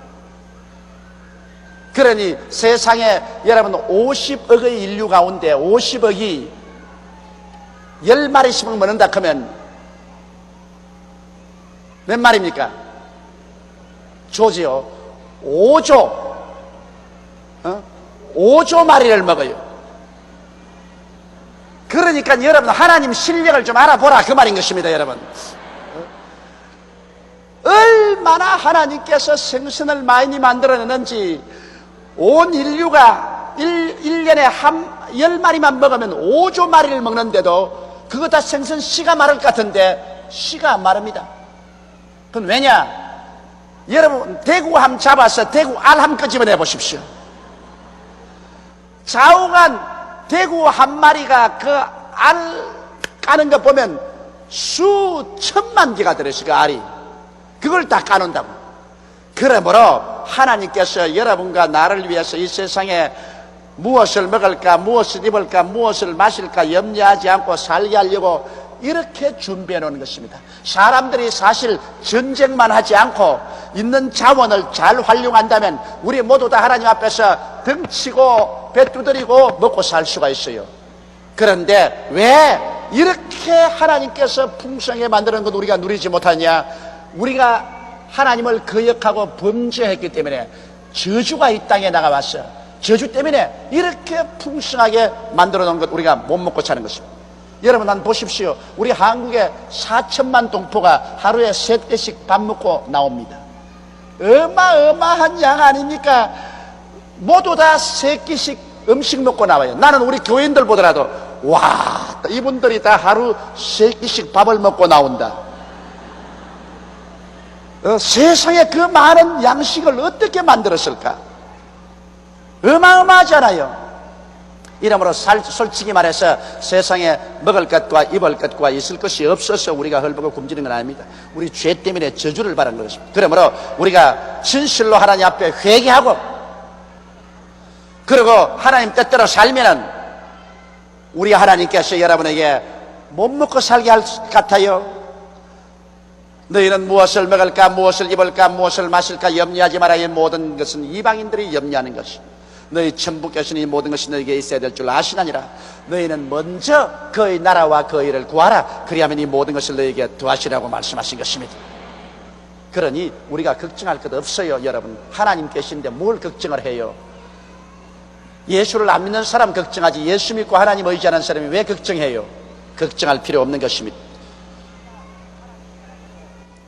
그러니 세상에 여러분 50억의 인류 가운데 50억이 10마리씩 먹는다 하면 몇 마리입니까? 조지요. 5조 5조 마리를 먹어요. 그러니까 여러분, 하나님 실력을 좀 알아보라 그 말인 것입니다. 여러분, 얼마나 하나님께서 생선을 많이 만들어내는지. 온 인류가 1년에 10마리만 먹으면 5조 마리를 먹는데도 그거 다 생선 씨가 마를 것 같은데 씨가 안 마릅니다. 그건 왜냐? 여러분, 대구함 잡아서 대구 알함 끄집어내 보십시오. 좌우간 대구 한 마리가 그 알 까는 거 보면 수천만 개가 들어있어요. 그 알이. 그걸 다 까놓는다고. 그러므로 하나님께서 여러분과 나를 위해서 이 세상에 무엇을 먹을까, 무엇을 입을까, 무엇을 마실까 염려하지 않고 살게 하려고 이렇게 준비해 놓은 것입니다. 사람들이 사실 전쟁만 하지 않고 있는 자원을 잘 활용한다면 우리 모두 다 하나님 앞에서 등치고 배 두드리고 먹고 살 수가 있어요. 그런데 왜 이렇게 하나님께서 풍성하게 만드는 것 우리가 누리지 못하냐? 우리가 하나님을 거역하고 범죄했기 때문에 저주가 이 땅에 나가왔어요. 저주 때문에 이렇게 풍성하게 만들어 놓은 것 우리가 못 먹고 사는 것입니다. 여러분, 한 보십시오. 우리 한국에 4천만 동포가 하루에 3끼씩 밥 먹고 나옵니다. 어마어마한 양 아닙니까? 모두 다 3끼씩 음식 먹고 나와요. 나는 우리 교인들 보더라도 와, 이분들이 다 하루 3끼씩 밥을 먹고 나온다. 세상에 그 많은 양식을 어떻게 만들었을까? 어마어마하잖아요. 이러므로 솔직히 말해서 세상에 먹을 것과 입을 것과 있을 것이 없어서 우리가 헐벗고 굶주리는 건 아닙니다. 우리 죄 때문에 저주를 받은 것입니다. 그러므로 우리가 진실로 하나님 앞에 회개하고 그리고 하나님 뜻대로 살면은 우리 하나님께서 여러분에게 못 먹고 살게 할 것 같아요. 너희는 무엇을 먹을까, 무엇을 입을까, 무엇을 마실까 염려하지 마라. 이 모든 것은 이방인들이 염려하는 것이. 너희 천부께서는 이 모든 것이 너희에게 있어야 될 줄 아시나니라. 너희는 먼저 그의 나라와 그의 일을 구하라. 그리하면 이 모든 것을 너희에게 더하시라고 말씀하신 것입니다. 그러니 우리가 걱정할 것 없어요. 여러분, 하나님 계신데 뭘 걱정을 해요? 예수를 안 믿는 사람 걱정하지, 예수 믿고 하나님 의지하는 사람이 왜 걱정해요? 걱정할 필요 없는 것입니다.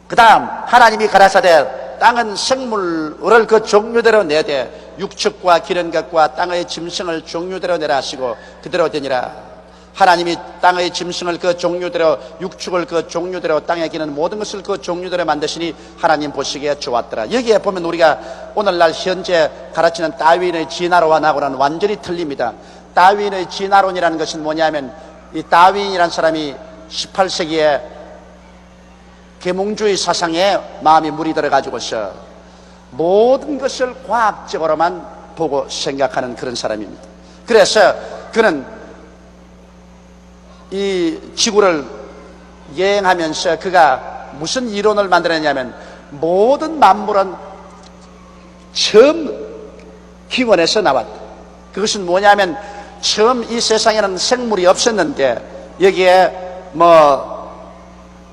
그 다음 하나님이 가라사대 땅은 생물을 그 종류대로 내되 육축과 기른 것과 땅의 짐승을 종류대로 내라 하시고 그대로 되니라. 하나님이 땅의 짐승을 그 종류대로, 육축을 그 종류대로, 땅에 기는 모든 것을 그 종류대로 만드시니 하나님 보시기에 좋았더라. 여기에 보면 우리가 오늘날 현재 가르치는 다윈의 진화론하고는 완전히 틀립니다. 다윈의 진화론이라는 것은 뭐냐면, 이 다윈이라는 사람이 18세기에 계몽주의 사상에 마음이 물이 들어가지고서 모든 것을 과학적으로만 보고 생각하는 그런 사람입니다. 그래서 그는 이 지구를 여행하면서 그가 무슨 이론을 만들었냐면, 모든 만물은 처음 기원에서 나왔다. 그것은 뭐냐면, 처음 이 세상에는 생물이 없었는데 여기에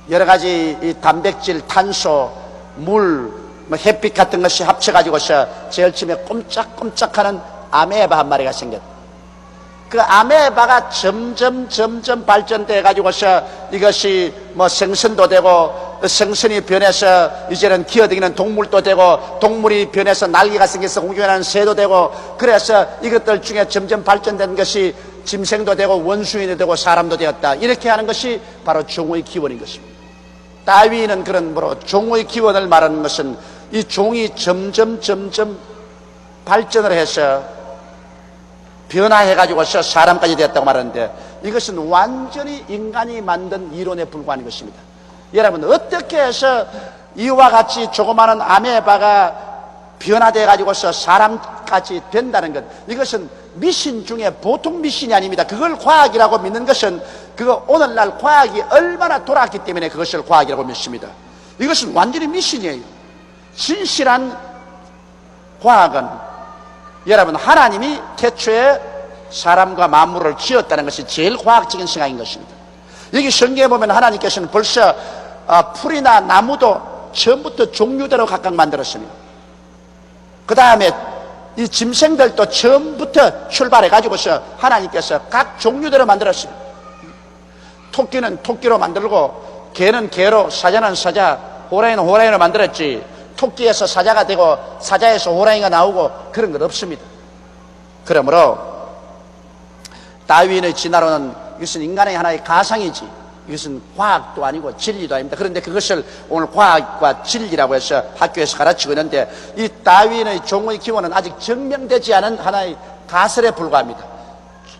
여러 가지 이 단백질, 탄소, 물, 햇빛 같은 것이 합쳐가지고서 제일 처음에 꼼짝꼼짝하는 아메바 한 마리가 생겼다. 그 아메바가 점점 발전돼 가지고서 이것이 생선도 되고, 생선이 변해서 이제는 기어다니는 동물도 되고, 동물이 변해서 날개가 생겨서 공중에 새도 되고, 그래서 이것들 중에 점점 발전된 것이 짐승도 되고 원숭이도 되고 사람도 되었다. 이렇게 하는 것이 바로 종의 기원인 것입니다. 다윈은 그런 종의 기원을 말하는 것은 이 종이 점점 발전을 해서 변화해가지고서 사람까지 되었다고 말하는데, 이것은 완전히 인간이 만든 이론에 불과한 것입니다. 여러분, 어떻게 해서 이와 같이 조그마한 아메바가 변화돼가지고서 사람까지 된다는 것, 이것은 미신 중에 보통 미신이 아닙니다. 그걸 과학이라고 믿는 것은, 그거 오늘날 과학이 얼마나 돌아왔기 때문에 그것을 과학이라고 믿습니다. 이것은 완전히 미신이에요. 진실한 과학은, 여러분, 하나님이 태초에 사람과 만물을 지었다는 것이 제일 과학적인 생각인 것입니다. 여기 성경에 보면 하나님께서는 벌써 풀이나 나무도 처음부터 종류대로 각각 만들었습니다. 그 다음에 이 짐승들도 처음부터 출발해가지고서 하나님께서 각 종류대로 만들었습니다. 토끼는 토끼로 만들고, 개는 개로, 사자는 사자, 호랑이는 호랑이로 만들었지, 토끼에서 사자가 되고 사자에서 호랑이가 나오고 그런 건 없습니다. 그러므로 다윈의 진화론은 이것은 인간의 하나의 가상이지, 이것은 과학도 아니고 진리도 아닙니다. 그런데 그것을 오늘 과학과 진리라고 해서 학교에서 가르치고 있는데, 이 다윈의 종의 기원은 아직 증명되지 않은 하나의 가설에 불과합니다.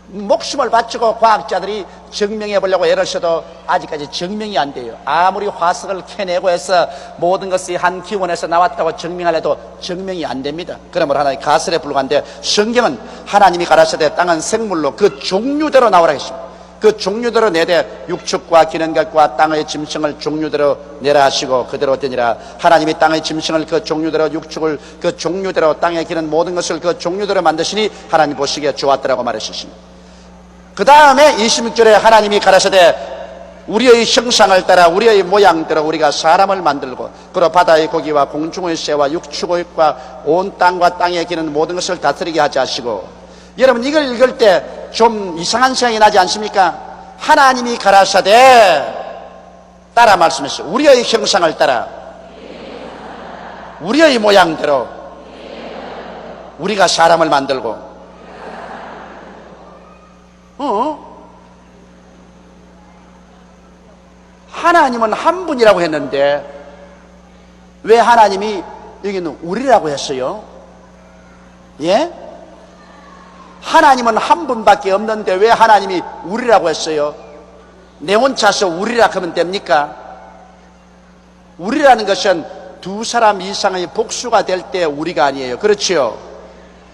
목숨을 바치고 과학자들이 증명해 보려고 애를 써도 아직까지 증명이 안 돼요. 아무리 화석을 캐내고 해서 모든 것이 한 기원에서 나왔다고 증명하려도 증명이 안 됩니다. 그러므로 하나의 가설에 불과한데, 성경은 하나님이 가라사대 땅은 생물로 그 종류대로 나오라 했습니다. 그 종류대로 내되 육축과 기는 것과 땅의 짐승을 종류대로 내라 하시고 그대로 되니라. 하나님이 땅의 짐승을 그 종류대로, 육축을 그 종류대로, 땅에 기는 모든 것을 그 종류대로 만드시니 하나님 보시기에 좋았더라고 말하셨습니다. 그 다음에 26절에 하나님이 가라사대 우리의 형상을 따라 우리의 모양대로 우리가 사람을 만들고, 그로 바다의 고기와 공중의 새와 육축과 온 땅과 땅에 기는 모든 것을 다스리게 하지 하시고. 여러분, 이걸 읽을 때 좀 이상한 생각이 나지 않습니까? 하나님이 가라사대 따라 말씀했어요. 우리의 형상을 따라 우리의 모양대로 우리가 사람을 만들고. 하나님은 한 분이라고 했는데 왜 하나님이 여기는 우리라고 했어요? 예? 하나님은 한 분밖에 없는데 왜 하나님이 우리라고 했어요? 내 혼자서 우리라 하면 됩니까? 우리라는 것은 두 사람 이상의 복수가 될 때 우리가 아니에요. 그렇지요?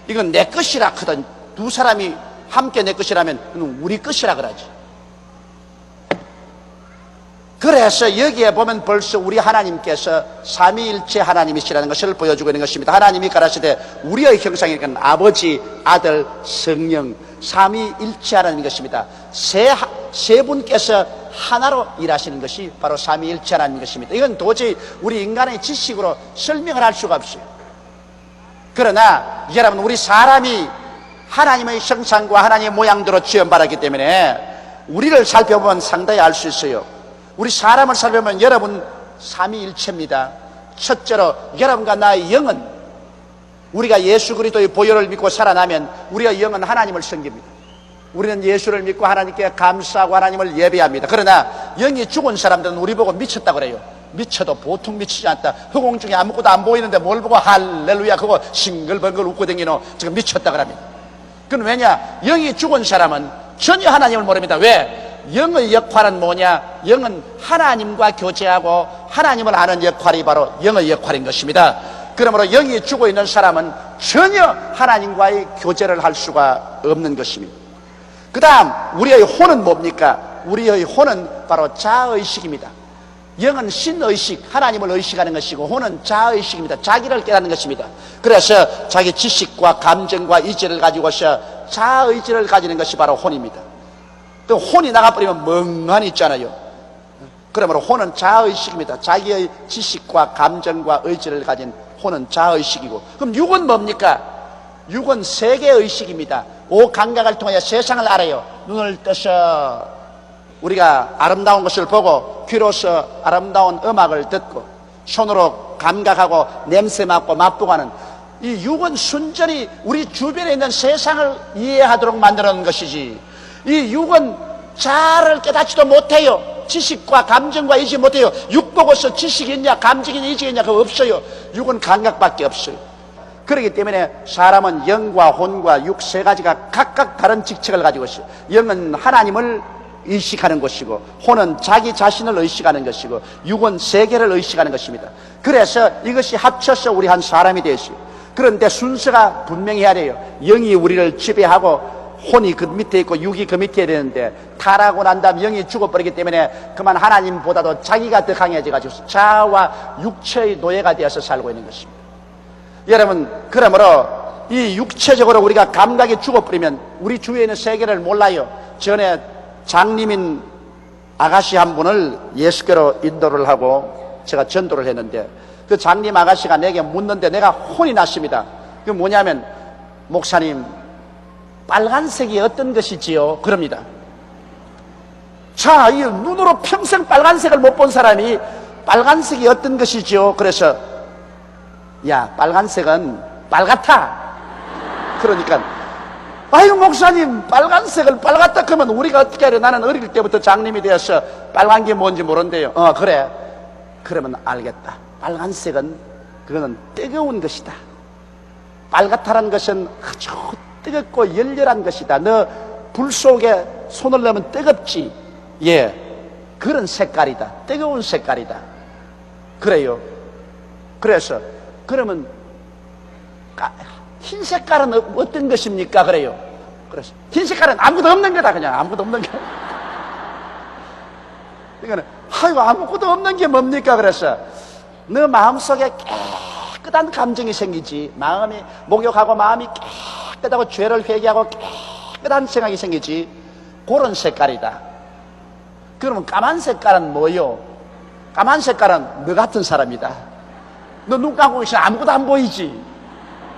이건 내 것이라 하거든. 두 사람이 함께 내 것이라면 우리 것이라 그러지. 그래서 여기에 보면 벌써 우리 하나님께서 삼위일체 하나님이시라는 것을 보여주고 있는 것입니다. 하나님이 가라사대 우리의 형상이니까 아버지, 아들, 성령, 삼위일체 하나님인 것입니다. 세 분께서 하나로 일하시는 것이 바로 삼위일체 하나님인 것입니다. 이건 도저히 우리 인간의 지식으로 설명을 할 수가 없어요. 그러나 여러분, 우리 사람이 하나님의 형상과 하나님의 모양대로 지음받았기 때문에 우리를 살펴보면 상당히 알 수 있어요. 우리 사람을 살펴보면 여러분 삼위일체입니다. 첫째로 여러분과 나의 영은, 우리가 예수 그리스도의 보혈을 믿고 살아나면 우리의 영은 하나님을 섬깁니다. 우리는 예수를 믿고 하나님께 감사하고 하나님을 예배합니다. 그러나 영이 죽은 사람들은 우리 보고 미쳤다 그래요. 미쳐도 보통 미치지 않다. 허공 중에 아무것도 안 보이는데 뭘 보고 할렐루야 그거 싱글벙글 웃고 다니노, 지금 미쳤다 그럽니다. 그건 왜냐? 영이 죽은 사람은 전혀 하나님을 모릅니다. 왜? 영의 역할은 뭐냐? 영은 하나님과 교제하고 하나님을 아는 역할이 바로 영의 역할인 것입니다. 그러므로 영이 죽어 있는 사람은 전혀 하나님과의 교제를 할 수가 없는 것입니다. 그 다음 우리의 혼은 뭡니까? 우리의 혼은 바로 자의식입니다. 영은 신의식, 하나님을 의식하는 것이고, 혼은 자의식입니다. 자기를 깨닫는 것입니다. 그래서 자기 지식과 감정과 의지를 가지고서 자의지를 가지는 것이 바로 혼입니다. 또 혼이 나가버리면 멍하니 있잖아요. 그러므로 혼은 자의식입니다. 자기의 지식과 감정과 의지를 가진 혼은 자의식이고, 그럼 육은 뭡니까? 육은 세계의식입니다. 오감각을 통하여 세상을 알아요. 눈을 떠서 우리가 아름다운 것을 보고, 귀로서 아름다운 음악을 듣고, 손으로 감각하고 냄새 맡고 맛보고 하는 이 육은 순전히 우리 주변에 있는 세상을 이해하도록 만들어 놓은 것이지, 이 육은 자아를 깨닫지도 못해요. 지식과 감정과 의지 못해요. 육 보고서 지식이 있냐 감정이 있냐 의지가 있냐 그거 없어요. 육은 감각밖에 없어요. 그렇기 때문에 사람은 영과 혼과 육 세 가지가 각각 다른 직책을 가지고 있어요. 영은 하나님을 의식하는 것이고, 혼은 자기 자신을 의식하는 것이고, 육은 세계를 의식하는 것입니다. 그래서 이것이 합쳐서 우리 한 사람이 되었어요. 그런데 순서가 분명히 해야 돼요. 영이 우리를 지배하고 혼이 그 밑에 있고 육이 그 밑에 되는데, 타락하고 난 다음 영이 죽어버리기 때문에 그만 하나님보다도 자기가 더 강해져가지고 자아와 육체의 노예가 되어서 살고 있는 것입니다. 여러분, 그러므로 이 육체적으로 우리가 감각이 죽어버리면 우리 주위에 있는 세계를 몰라요. 전에 장님인 아가씨 한 분을 예수께로 인도를 하고 제가 전도를 했는데, 그 장님 아가씨가 내게 묻는데 내가 혼이 났습니다. 그게 뭐냐면, 목사님, 빨간색이 어떤 것이지요? 그럽니다. 자, 이 눈으로 평생 빨간색을 못 본 사람이 빨간색이 어떤 것이지요? 그래서, 야, 빨간색은 빨갛다. 그러니까, 아유, 목사님, 빨간색을 빨갛다 그러면 우리가 어떻게 하려? 나는 어릴 때부터 장님이 되어서 빨간 게 뭔지 모른대요. 그래. 그러면 알겠다. 빨간색은 그거는 뜨거운 것이다. 빨갛다는 것은 아주 뜨겁고 열렬한 것이다. 너 불 속에 손을 넣으면 뜨겁지. 예, 그런 색깔이다. 뜨거운 색깔이다. 그래요. 그래서 그러면 흰 색깔은 어떤 것입니까? 그래요. 그래서 흰 색깔은 아무것도 없는 거다. 그냥 아무것도 없는 게. 그러니까 아이고, 아무것도 없는 게 뭡니까? 그래서 너 마음속에 깨끗한 감정이 생기지. 마음이 목욕하고 마음이 깨끗하고 죄를 회개하고 깨끗한 생각이 생기지. 그런 색깔이다. 그러면 까만 색깔은 뭐요? 까만 색깔은 너 같은 사람이다. 너 눈 감고 있으면 아무것도 안 보이지.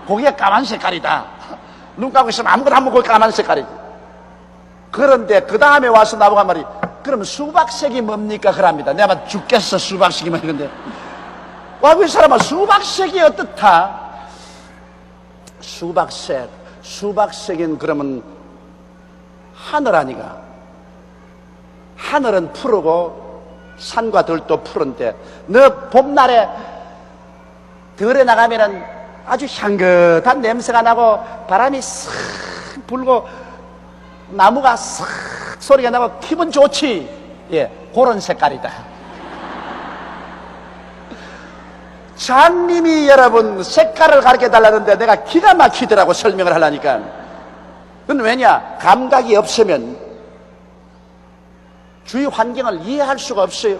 거기가 까만 색깔이다. 눈 감고 있으면 아무것도 안 보고 까만 색깔이지. 그런데 그 다음에 와서 나보고 한 말이, 그럼 수박색이 뭡니까? 그럽니다. 내가 죽겠어, 수박색이면. 근데 와, 그 사람은 수박색이 어떻다? 수박색인 그러면 하늘 아니가? 하늘은 푸르고 산과 들도 푸른데, 너 봄날에 들에 나가면은 아주 향긋한 냄새가 나고 바람이 싹 불고 나무가 싹 소리가 나고 기분 좋지. 예, 그런 색깔이다. 장님이 여러분 색깔을 가르쳐 달라는데 내가 기가 막히더라고, 설명을 하려니까. 그건 왜냐? 감각이 없으면 주위 환경을 이해할 수가 없어요.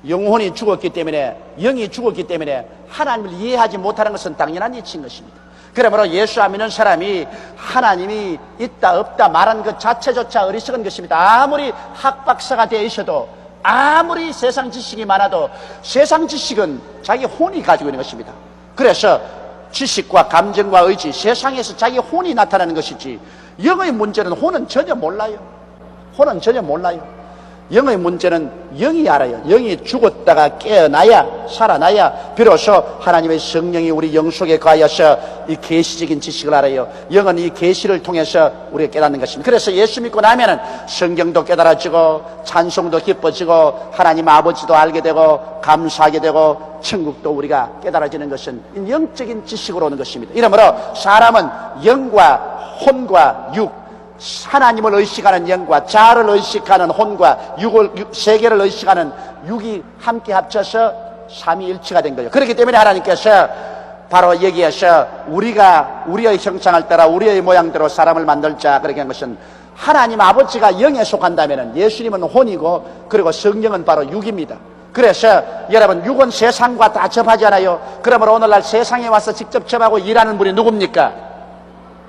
영혼이 죽었기 때문에, 영이 죽었기 때문에 하나님을 이해하지 못하는 것은 당연한 이치인 것입니다. 그러므로 예수 안 믿는 사람이 하나님이 있다 없다 말한 것 자체조차 어리석은 것입니다. 아무리 학박사가 되어 있어도, 아무리 세상 지식이 많아도 세상 지식은 자기 혼이 가지고 있는 것입니다. 그래서 지식과 감정과 의지, 세상에서 자기 혼이 나타나는 것이지, 영의 문제는 혼은 전혀 몰라요. 혼은 전혀 몰라요. 영의 문제는 영이 알아요. 영이 죽었다가 깨어나야, 살아나야 비로소 하나님의 성령이 우리 영 속에 거하여서 이 계시적인 지식을 알아요. 영은 이 계시를 통해서 우리가 깨닫는 것입니다. 그래서 예수 믿고 나면은 성경도 깨달아지고 찬송도 기뻐지고 하나님 아버지도 알게 되고 감사하게 되고 천국도 우리가 깨달아지는 것은 영적인 지식으로 오는 것입니다. 이러므로 사람은 영과 혼과 육, 하나님을 의식하는 영과 자아를 의식하는 혼과 세계를 의식하는 육이 함께 합쳐서 삼위일체가 된 거예요. 그렇기 때문에 하나님께서 바로 여기에서 우리가 우리의 형상을 따라 우리의 모양대로 사람을 만들자 그렇게 한 것은, 하나님 아버지가 영에 속한다면 예수님은 혼이고, 그리고 성령은 바로 육입니다. 그래서 여러분, 육은 세상과 다 접하지 않아요. 그러므로 오늘날 세상에 와서 직접 접하고 일하는 분이 누굽니까?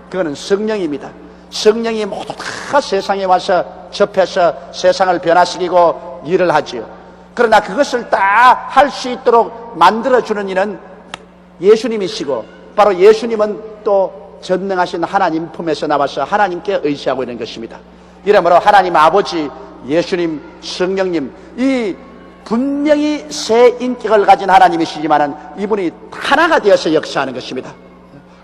그거는 성령입니다. 성령이 모두 다 세상에 와서 접해서 세상을 변화시키고 일을 하지요. 그러나 그것을 다 할 수 있도록 만들어주는 이는 예수님이시고, 바로 예수님은 또 전능하신 하나님 품에서 나와서 하나님께 의지하고 있는 것입니다. 이러므로 하나님 아버지, 예수님, 성령님, 이 분명히 새 인격을 가진 하나님이시지만은 이분이 하나가 되어서 역사하는 것입니다.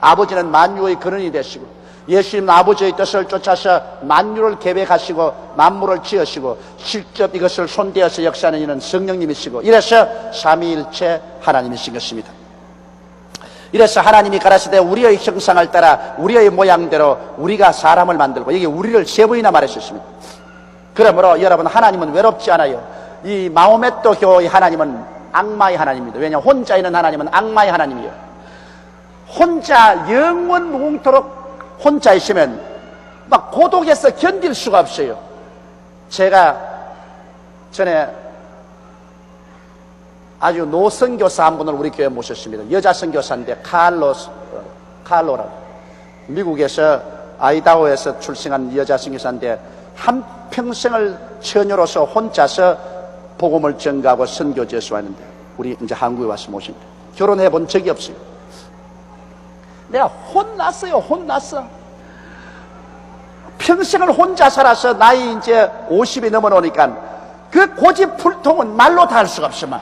아버지는 만유의 근원이 되시고, 예수님은 아버지의 뜻을 쫓아서 만유를 계획하시고 만물을 지으시고 직접 이것을 손대어서 역사하는 이는 성령님이시고, 이래서 삼위일체 하나님이신 것입니다. 이래서 하나님이 가라사대 우리의 형상을 따라 우리의 모양대로 우리가 사람을 만들고, 여기 우리를 세 번이나 말했습니다. 그러므로 여러분, 하나님은 외롭지 않아요. 이 마호메토 교의 하나님은 악마의 하나님입니다. 왜냐하면 혼자 있는 하나님은 악마의 하나님이에요. 혼자 영원 무궁토록 혼자 있으면 막 고독해서 견딜 수가 없어요. 제가 전에 아주 노선교사 한 분을 우리 교회에 모셨습니다. 여자 선교사인데 칼로라고, 미국에서 아이다호에서 출생한 여자 선교사인데 한평생을 처녀로서 혼자서 복음을 전가하고 선교 제수하는데, 우리 이제 한국에 와서 모십니다. 결혼해 본 적이 없어요. 내가 혼났어요. 혼났어. 평생을 혼자 살아서 나이 이제 50이 넘어오니까 그 고집불통은 말로 다 할 수가 없어만.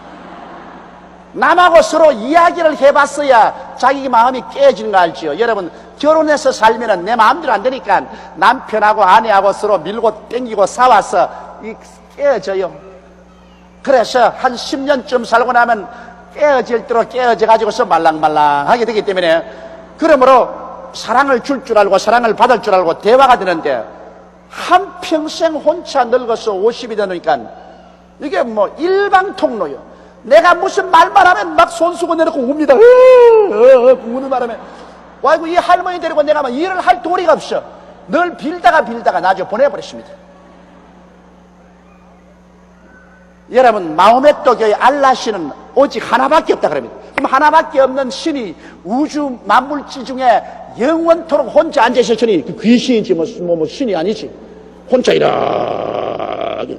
남하고 서로 이야기를 해봤어야 자기 마음이 깨지는 거 알지요. 여러분, 결혼해서 살면은 내 마음대로 안 되니까 남편하고 아내하고 서로 밀고 땡기고 싸워서 깨어져요. 그래서 한 10년쯤 살고 나면 깨어질 대로 깨어져 가지고서 말랑말랑하게 되기 때문에, 그러므로 사랑을 줄 줄 알고 사랑을 받을 줄 알고 대화가 되는데, 한평생 혼자 늙어서 50이 되니까 이게 뭐 일방통로요. 내가 무슨 말만 하면 막 손수건 내놓고 웁니다. 우는 바람에 아이고, 이 할머니 데리고 내가 막 일을 할 도리가 없어. 늘 빌다가 나중에 보내버렸습니다. 여러분, 마호메토 교의 알라 신은 오직 하나밖에 없다 그럽니다. 그럼 하나밖에 없는 신이 우주 만물지 중에 영원토록 혼자 앉아있으니 그 귀신이지 뭐 신이 아니지. 혼자 이렇게.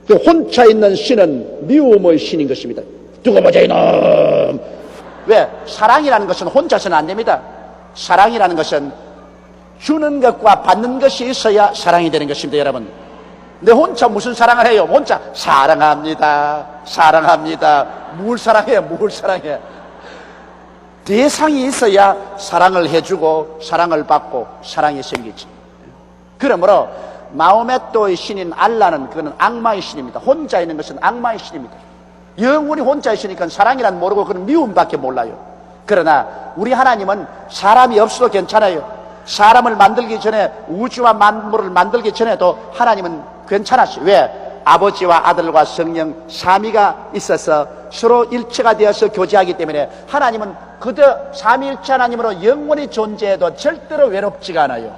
그 혼자 있는 신은 미움의 신인 것입니다. 두고 보자 이놈. 왜? 사랑이라는 것은 혼자서는 안 됩니다. 사랑이라는 것은 주는 것과 받는 것이 있어야 사랑이 되는 것입니다. 여러분, 내 혼자 무슨 사랑을 해요? 혼자 사랑합니다. 뭘 사랑해? 뭘 사랑해? 대상이 있어야 사랑을 해주고 사랑을 받고 사랑이 생기지. 그러므로 마호메토의 신인 알라는, 그거는 악마의 신입니다. 혼자 있는 것은 악마의 신입니다. 영원히 혼자 있으니까 사랑이란 모르고 그는 미움밖에 몰라요. 그러나 우리 하나님은 사람이 없어도 괜찮아요. 사람을 만들기 전에, 우주와 만물을 만들기 전에도 하나님은 괜찮았어요. 왜? 아버지와 아들과 성령 삼위가 있어서 서로 일체가 되어서 교제하기 때문에 하나님은 그저 삼위일체 하나님으로 영원히 존재해도 절대로 외롭지가 않아요.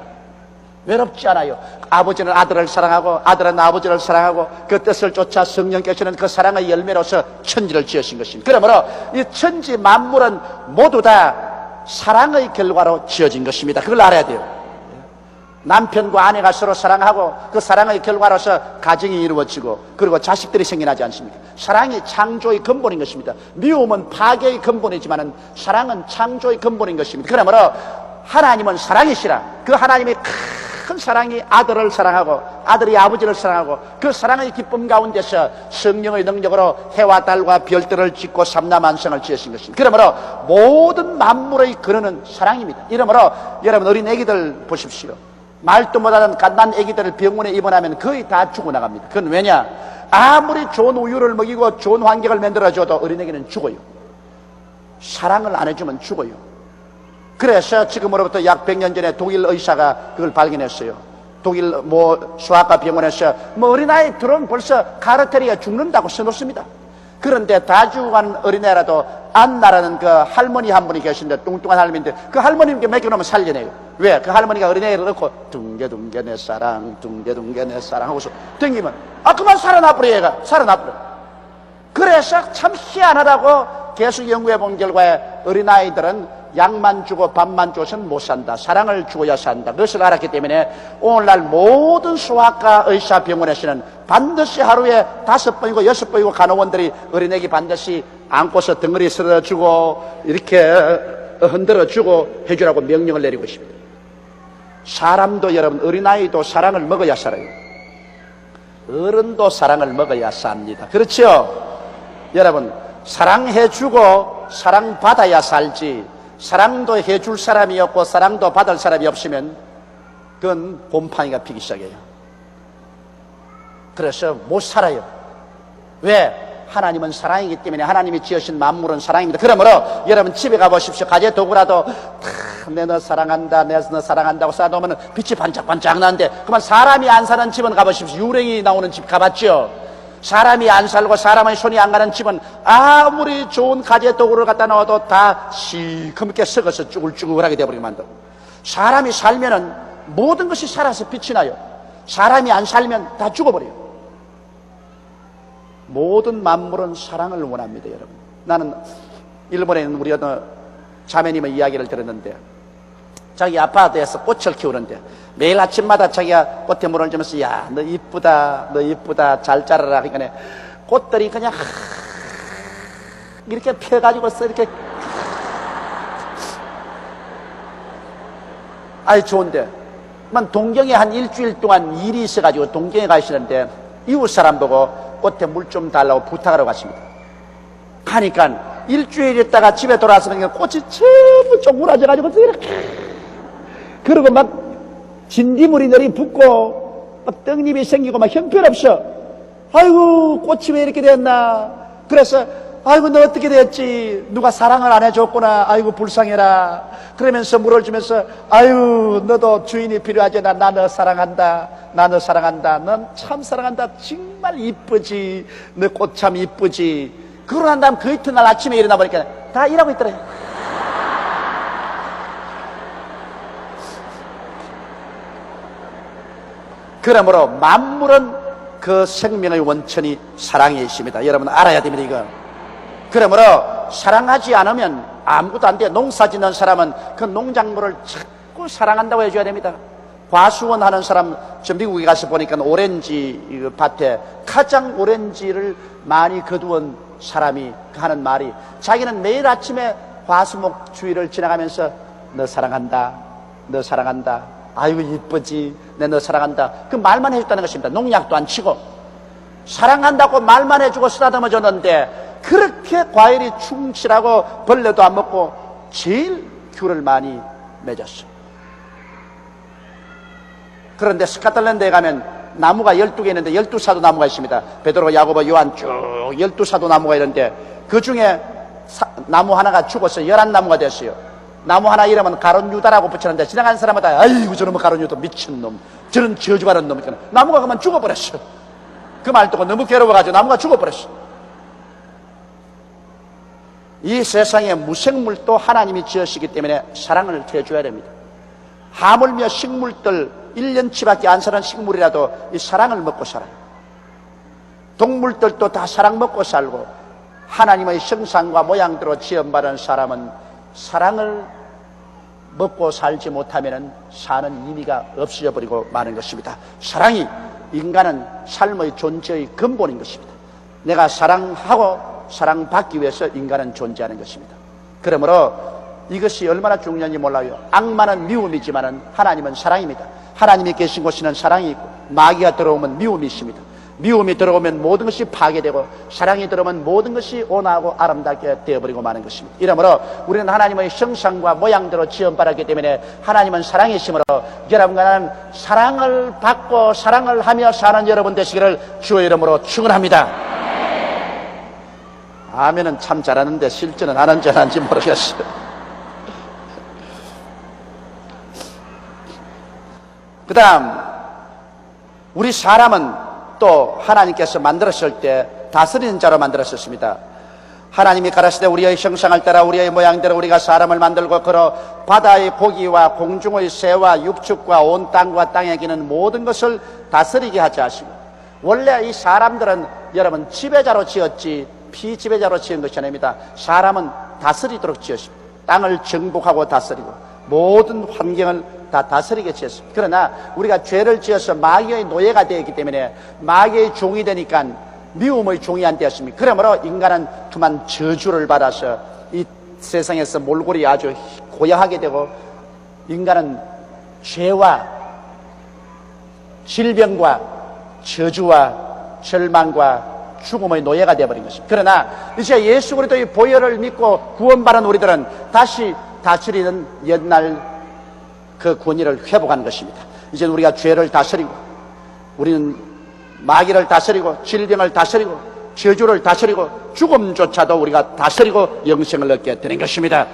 외롭지 않아요. 아버지는 아들을 사랑하고 아들은 아버지를 사랑하고 그 뜻을 쫓아 성령께서는 그 사랑의 열매로서 천지를 지으신 것입니다. 그러므로 이 천지 만물은 모두 다 사랑의 결과로 지어진 것입니다. 그걸 알아야 돼요. 남편과 아내가 서로 사랑하고 그 사랑의 결과로서 가정이 이루어지고 그리고 자식들이 생겨나지 않습니까? 사랑이 창조의 근본인 것입니다. 미움은 파괴의 근본이지만 사랑은 창조의 근본인 것입니다. 그러므로 하나님은 사랑이시라. 그 하나님의 큰 사랑이 아들을 사랑하고 아들이 아버지를 사랑하고 그 사랑의 기쁨 가운데서 성령의 능력으로 해와 달과 별들을 짓고 삼라만성을 지으신 것입니다. 그러므로 모든 만물의 근원은 사랑입니다. 이러므로 여러분 어린 애기들 보십시오. 말도 못하는 갓난 애기들을 병원에 입원하면 거의 다 죽어나갑니다. 그건 왜냐? 아무리 좋은 우유를 먹이고 좋은 환경을 만들어줘도 어린애기는 죽어요. 사랑을 안 해주면 죽어요. 그래서 지금으로부터 약 100년 전에 독일 의사가 그걸 발견했어요. 독일 소아과 병원에서 어린아이 들어오면 벌써 카르텔이가 죽는다고 써놓습니다. 그런데 다 죽어간 어린애라도 안나라는 그 할머니 한 분이 계신데 뚱뚱한 할머니인데 그 할머님께 맡겨놓으면 살려내요. 왜? 그 할머니가 어린애를 넣고 둥개둥개 내 사랑 둥개둥개 내 사랑 하고서 댕기면 그만 살아나버려. 얘가 살아나버려. 그래서 참 희한하다고 계속 연구해 본 결과에 어린아이들은 약만 주고 밥만 줘서는 못 산다. 사랑을 주어야 산다. 그것을 알았기 때문에 오늘날 모든 소아과 의사 병원에서는 반드시 하루에 5번이고 6번이고 간호원들이 어린애기 반드시 안고서 덩어리 쓸어주고 이렇게 흔들어주고 해주라고 명령을 내리고 있습니다. 사람도 여러분 어린아이도 사랑을 먹어야 살아요. 어른도 사랑을 먹어야 삽니다. 그렇죠? 여러분 사랑해주고 사랑받아야 살지 사랑도 해줄 사람이 없고 사랑도 받을 사람이 없으면 그건 곰팡이가 피기 시작해요. 그래서 못 살아요. 왜? 하나님은 사랑이기 때문에 하나님이 지으신 만물은 사랑입니다. 그러므로 여러분 집에 가보십시오. 가재 도구라도 내 너 사랑한다 내 너 사랑한다고 쌓아놓으면 빛이 반짝반짝 나는데 그만 사람이 안 사는 집은 가보십시오. 유령이 나오는 집 가봤죠? 사람이 안 살고 사람의 손이 안 가는 집은 아무리 좋은 가재 도구를 갖다 놓아도 다 시커멓게 썩어서 쭈글쭈글하게 되어버리게 만들고 사람이 살면은 모든 것이 살아서 빛이 나요. 사람이 안 살면 다 죽어버려요. 모든 만물은 사랑을 원합니다. 여러분 나는 일본에 있는 우리 어느 자매님의 이야기를 들었는데 자기 아파트에서 꽃을 키우는데 매일 아침마다 자기가 꽃에 물을 주면서 야 너 이쁘다 너 이쁘다 잘 자라라 그러니까 꽃들이 그냥 이렇게 펴가지고서 이렇게 아이 좋은데 동경에 한 일주일 동안 일이 있어가지고 동경에 가시는데 이웃 사람 보고 꽃에 물 좀 달라고 부탁하러 갔습니다. 가니까 일주일 있다가 집에 돌아왔으면 꽃이 전부 쪼그라져가지고 이렇게 그리고 막 진딧물이 내리 붓고 막 떡잎이 생기고 막 형편없어. 아이고 꽃이 왜 이렇게 되었나. 그래서 아이고 너 어떻게 됐지. 누가 사랑을 안 해줬구나. 아이고 불쌍해라. 그러면서 물을 주면서 아유 너도 주인이 필요하지. 나 너 사랑한다. 나 너 사랑한다. 넌 참 사랑한다. 정말 이쁘지. 너 꽃 참 이쁘지. 그러고 난 다음 그 이튿날 아침에 일어나 보니까 다 일하고 있더래. 그러므로 만물은 그 생명의 원천이 사랑에 있습니다. 여러분 알아야 됩니다. 이거. 그러므로 사랑하지 않으면 아무것도 안 돼. 농사 짓는 사람은 그 농작물을 자꾸 사랑한다고 해줘야 됩니다. 과수원 하는 사람 저 미국에 가서 보니까 오렌지 밭에 가장 오렌지를 많이 거두은 사람이 하는 말이 자기는 매일 아침에 화수목 주위를 지나가면서 너 사랑한다 너 사랑한다 아이고 이쁘지 내 너 사랑한다 그 말만 해줬다는 것입니다. 농약도 안 치고 사랑한다고 말만 해주고 쓰다듬어 줬는데 그렇게 과일이 충실하고 벌레도 안 먹고 제일 귤을 많이 맺었어. 그런데 스코틀랜드에 가면 나무가 12개 있는데 12사도 나무가 있습니다. 베드로, 야고보, 요한 쭉 12사도 나무가 있는데 그 중에 나무 하나가 죽어서 11나무가 됐어요. 나무 하나 이름은 가론유다라고 붙였는데 지나가는 사람마다 아이고 저놈의 가론유다 미친놈 저런 저주받은 놈 있잖아. 나무가 그만 죽어버렸어. 그 말 듣고 너무 괴로워가지고 나무가 죽어버렸어. 이 세상에 무생물도 하나님이 지으시기 때문에 사랑을 해줘야 됩니다. 하물며 식물들 1년치밖에 안 사는 식물이라도 이 사랑을 먹고 살아요. 동물들도 다 사랑 먹고 살고, 하나님의 형상과 모양대로 지음받은 사람은 사랑을 먹고 살지 못하면 사는 의미가 없어져 버리고 마는 것입니다. 사랑이 인간은 삶의 존재의 근본인 것입니다. 내가 사랑하고 사랑받기 위해서 인간은 존재하는 것입니다. 그러므로 이것이 얼마나 중요한지 몰라요. 악마는 미움이지만 하나님은 사랑입니다. 하나님이 계신 곳에는 사랑이 있고, 마귀가 들어오면 미움이 있습니다. 미움이 들어오면 모든 것이 파괴되고, 사랑이 들어오면 모든 것이 온화하고 아름답게 되어버리고 마는 것입니다. 이러므로 우리는 하나님의 형상과 모양대로 지음받았기 때문에 하나님은 사랑이시므로, 여러분과 나는 사랑을 받고 사랑을 하며 사는 여러분 되시기를 주의 이름으로 축원합니다. 아멘은 참 잘하는데 실제는 하는지 안 하는지 모르겠어요. 그 다음, 우리 사람은 또 하나님께서 만들었을 때 다스리는 자로 만들었습니다. 하나님이 가라사대 우리의 형상을 따라 우리의 모양대로 우리가 사람을 만들고 그러 바다의 고기와 공중의 새와 육축과 온 땅과 땅에 기는 모든 것을 다스리게 하자 하시고, 원래 이 사람들은 여러분 지배자로 지었지 피지배자로 지은 것이 아닙니다. 사람은 다스리도록 지었습니다. 땅을 정복하고 다스리고 모든 환경을 다 다스리게 지었습니다. 그러나 우리가 죄를 지어서 마귀의 노예가 되었기 때문에 마귀의 종이 되니까 미움의 종이 안 되었습니다. 그러므로 인간은 그만 저주를 받아서 이 세상에서 몰골이 아주 고약하게 되고, 인간은 죄와 질병과 저주와 절망과 죽음의 노예가 되어버린 것입니다. 그러나 이제 예수 그리스도의 보혈을 믿고 구원받은 우리들은 다시 다스리는 옛날 그 권위를 회복하는 것입니다. 이제 우리가 죄를 다스리고, 우리는 마귀를 다스리고, 질병을 다스리고, 저주를 다스리고, 죽음조차도 우리가 다스리고 영생을 얻게 되는 것입니다.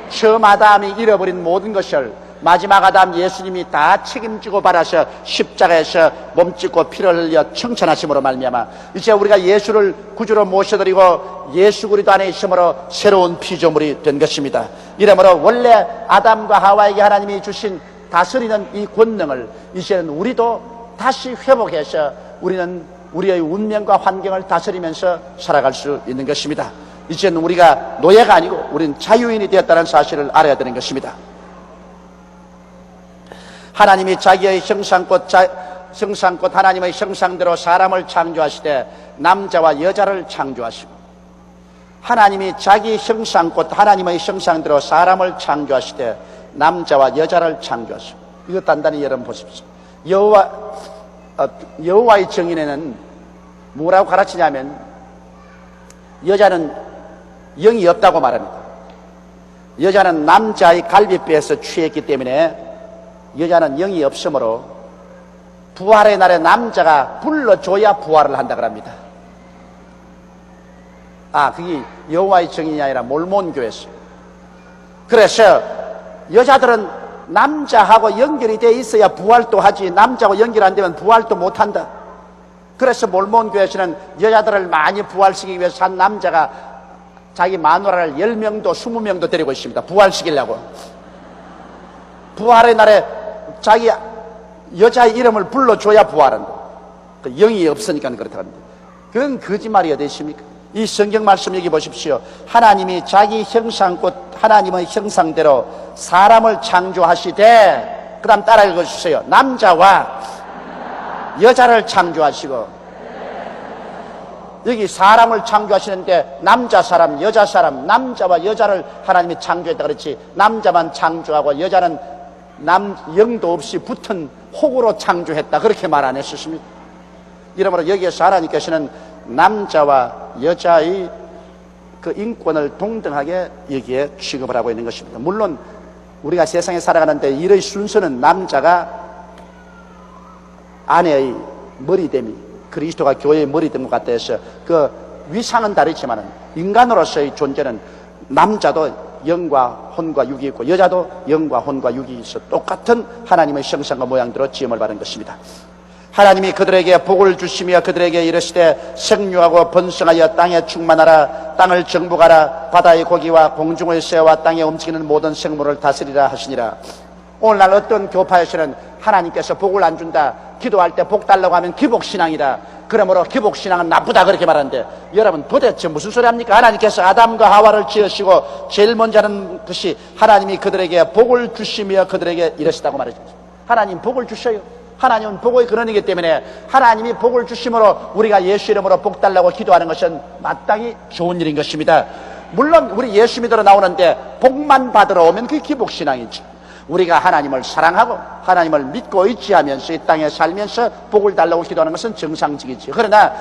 처음 아담이 잃어버린 모든 것을 마지막 아담 예수님이 다 책임지고 받아서 십자가에서 몸짓고 피를 흘려 청천하심으로 말미암아 이제 우리가 예수를 구주로 모셔드리고 예수 그리스도 안에 있으므로 새로운 피조물이 된 것입니다. 이러므로 원래 아담과 하와에게 하나님이 주신 다스리는 이 권능을 이제는 우리도 다시 회복해서 우리는 우리의 운명과 환경을 다스리면서 살아갈 수 있는 것입니다. 이제는 우리가 노예가 아니고 우리는 자유인이 되었다는 사실을 알아야 되는 것입니다. 하나님이 자기의 형상껏 하나님의 형상대로 사람을 창조하시되 남자와 여자를 창조하시고, 하나님이 자기 형상껏 하나님의 형상대로 사람을 창조하시되 남자와 여자를 창조하시고, 이거 단단히 여러분 보십시오. 여호와의 정인에는 뭐라고 가르치냐면 여자는 영이 없다고 말합니다. 여자는 남자의 갈비뼈에서 취했기 때문에 여자는 영이 없으므로 부활의 날에 남자가 불러줘야 부활을 한다고 합니다. 그게 여호와의 정인이 아니라 몰몬교회에서. 그래서 여자들은 남자하고 연결이 돼 있어야 부활도 하지, 남자하고 연결 안 되면 부활도 못 한다. 그래서 몰몬교회에서는 여자들을 많이 부활시키기 위해서 한 남자가 자기 마누라를 10명도 20명도 데리고 있습니다. 부활시키려고. 부활의 날에 자기 여자의 이름을 불러줘야 부활한다. 그 영이 없으니까 그렇다고 합니다. 그건 거짓말이 어디 있습니까? 이 성경 말씀 여기 보십시오. 하나님이 자기 형상껏 하나님의 형상대로 사람을 창조하시되, 그 다음 따라 읽어주세요. 남자와 여자를 창조하시고, 여기 사람을 창조하시는데 남자 사람, 여자 사람, 남자와 여자를 하나님이 창조했다 그렇지, 남자만 창조하고 여자는 영도 없이 붙은 혹으로 창조했다 그렇게 말 안 했었습니다. 이러므로 여기에서 하나님께서는 남자와 여자의 그 인권을 동등하게 여기에 취급을 하고 있는 것입니다. 물론 우리가 세상에 살아가는데 이의 순서는 남자가 아내의 머리됨이 그리스도가 교회의 머리된 것 같다 해서 그 위상은 다르지만 인간으로서의 존재는 남자도 영과 혼과 육이 있고 여자도 영과 혼과 육이 있어 똑같은 하나님의 형상과 모양대로 지음을 받은 것입니다. 하나님이 그들에게 복을 주시며 그들에게 이르시되 생육하고 번성하여 땅에 충만하라, 땅을 정복하라, 바다의 고기와 공중의 새와 땅에 움직이는 모든 생물을 다스리라 하시니라. 오늘날 어떤 교파에서는 하나님께서 복을 안 준다, 기도할 때 복 달라고 하면 기복신앙이다, 그러므로 기복신앙은 나쁘다, 그렇게 말하는데, 여러분 도대체 무슨 소리 합니까? 하나님께서 아담과 하와를 지으시고 제일 먼저 하는 것이 하나님이 그들에게 복을 주시며 그들에게 이러시다고 말했죠. 하나님 복을 주셔요. 하나님은 복의 근원이기 때문에 하나님이 복을 주심으로 우리가 예수 이름으로 복 달라고 기도하는 것은 마땅히 좋은 일인 것입니다. 물론 우리 예수 믿으러 나오는데 복만 받으러 오면 그게 기복신앙이지. 우리가 하나님을 사랑하고 하나님을 믿고 의지하면서 이 땅에 살면서 복을 달라고 기도하는 것은 정상적이지. 그러나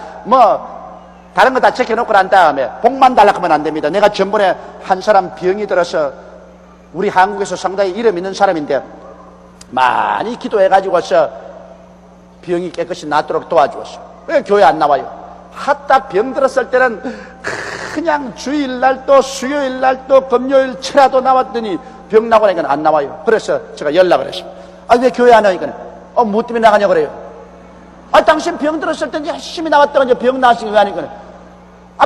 다른 거 다 제껴놓고 난 다음에 복만 달라고 하면 안 됩니다. 내가 전번에 한 사람 병이 들어서, 우리 한국에서 상당히 이름 있는 사람인데 많이 기도해가지고서 병이 깨끗이 낫도록 도와주었어. 왜 교회 안 나와요? 하다 병 들었을 때는 그냥 주일날도 수요일날도 금요일 철야도 나왔더니 병 나고 나니까 안 나와요. 그래서 제가 연락을 했어요. 왜 교회 안 오니까? 뭐 때문에 나가냐 그래요. 당신 병 들었을 때 열심히 나왔다가 이제 병 나왔으니 왜 하니까?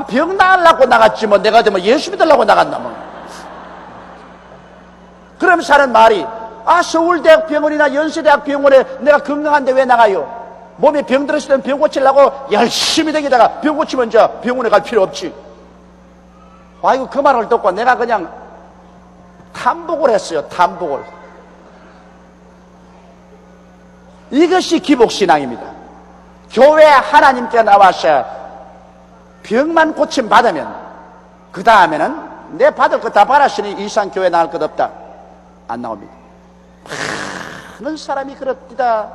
병 나으려고 나갔지 뭐. 내가 예수 믿으려고 나갔나 뭐. 그러면서 하는 말이, 서울대학병원이나 연세대학병원에 내가 건강한데 왜 나가요? 몸에 병 들었을 때는 병 고치려고 열심히 다니다가 병 고치면 이제 병원에 갈 필요 없지. 아이고, 그 말을 듣고 내가 그냥 탐복을 했어요. 탐복을. 이것이 기복신앙입니다. 교회 하나님께 나와서 병만 고침 받으면 그 다음에는 내 받을 거 다 받았으니 이상 교회 나갈 것 없다. 안 나옵니다. 많은 사람이 그렇디다.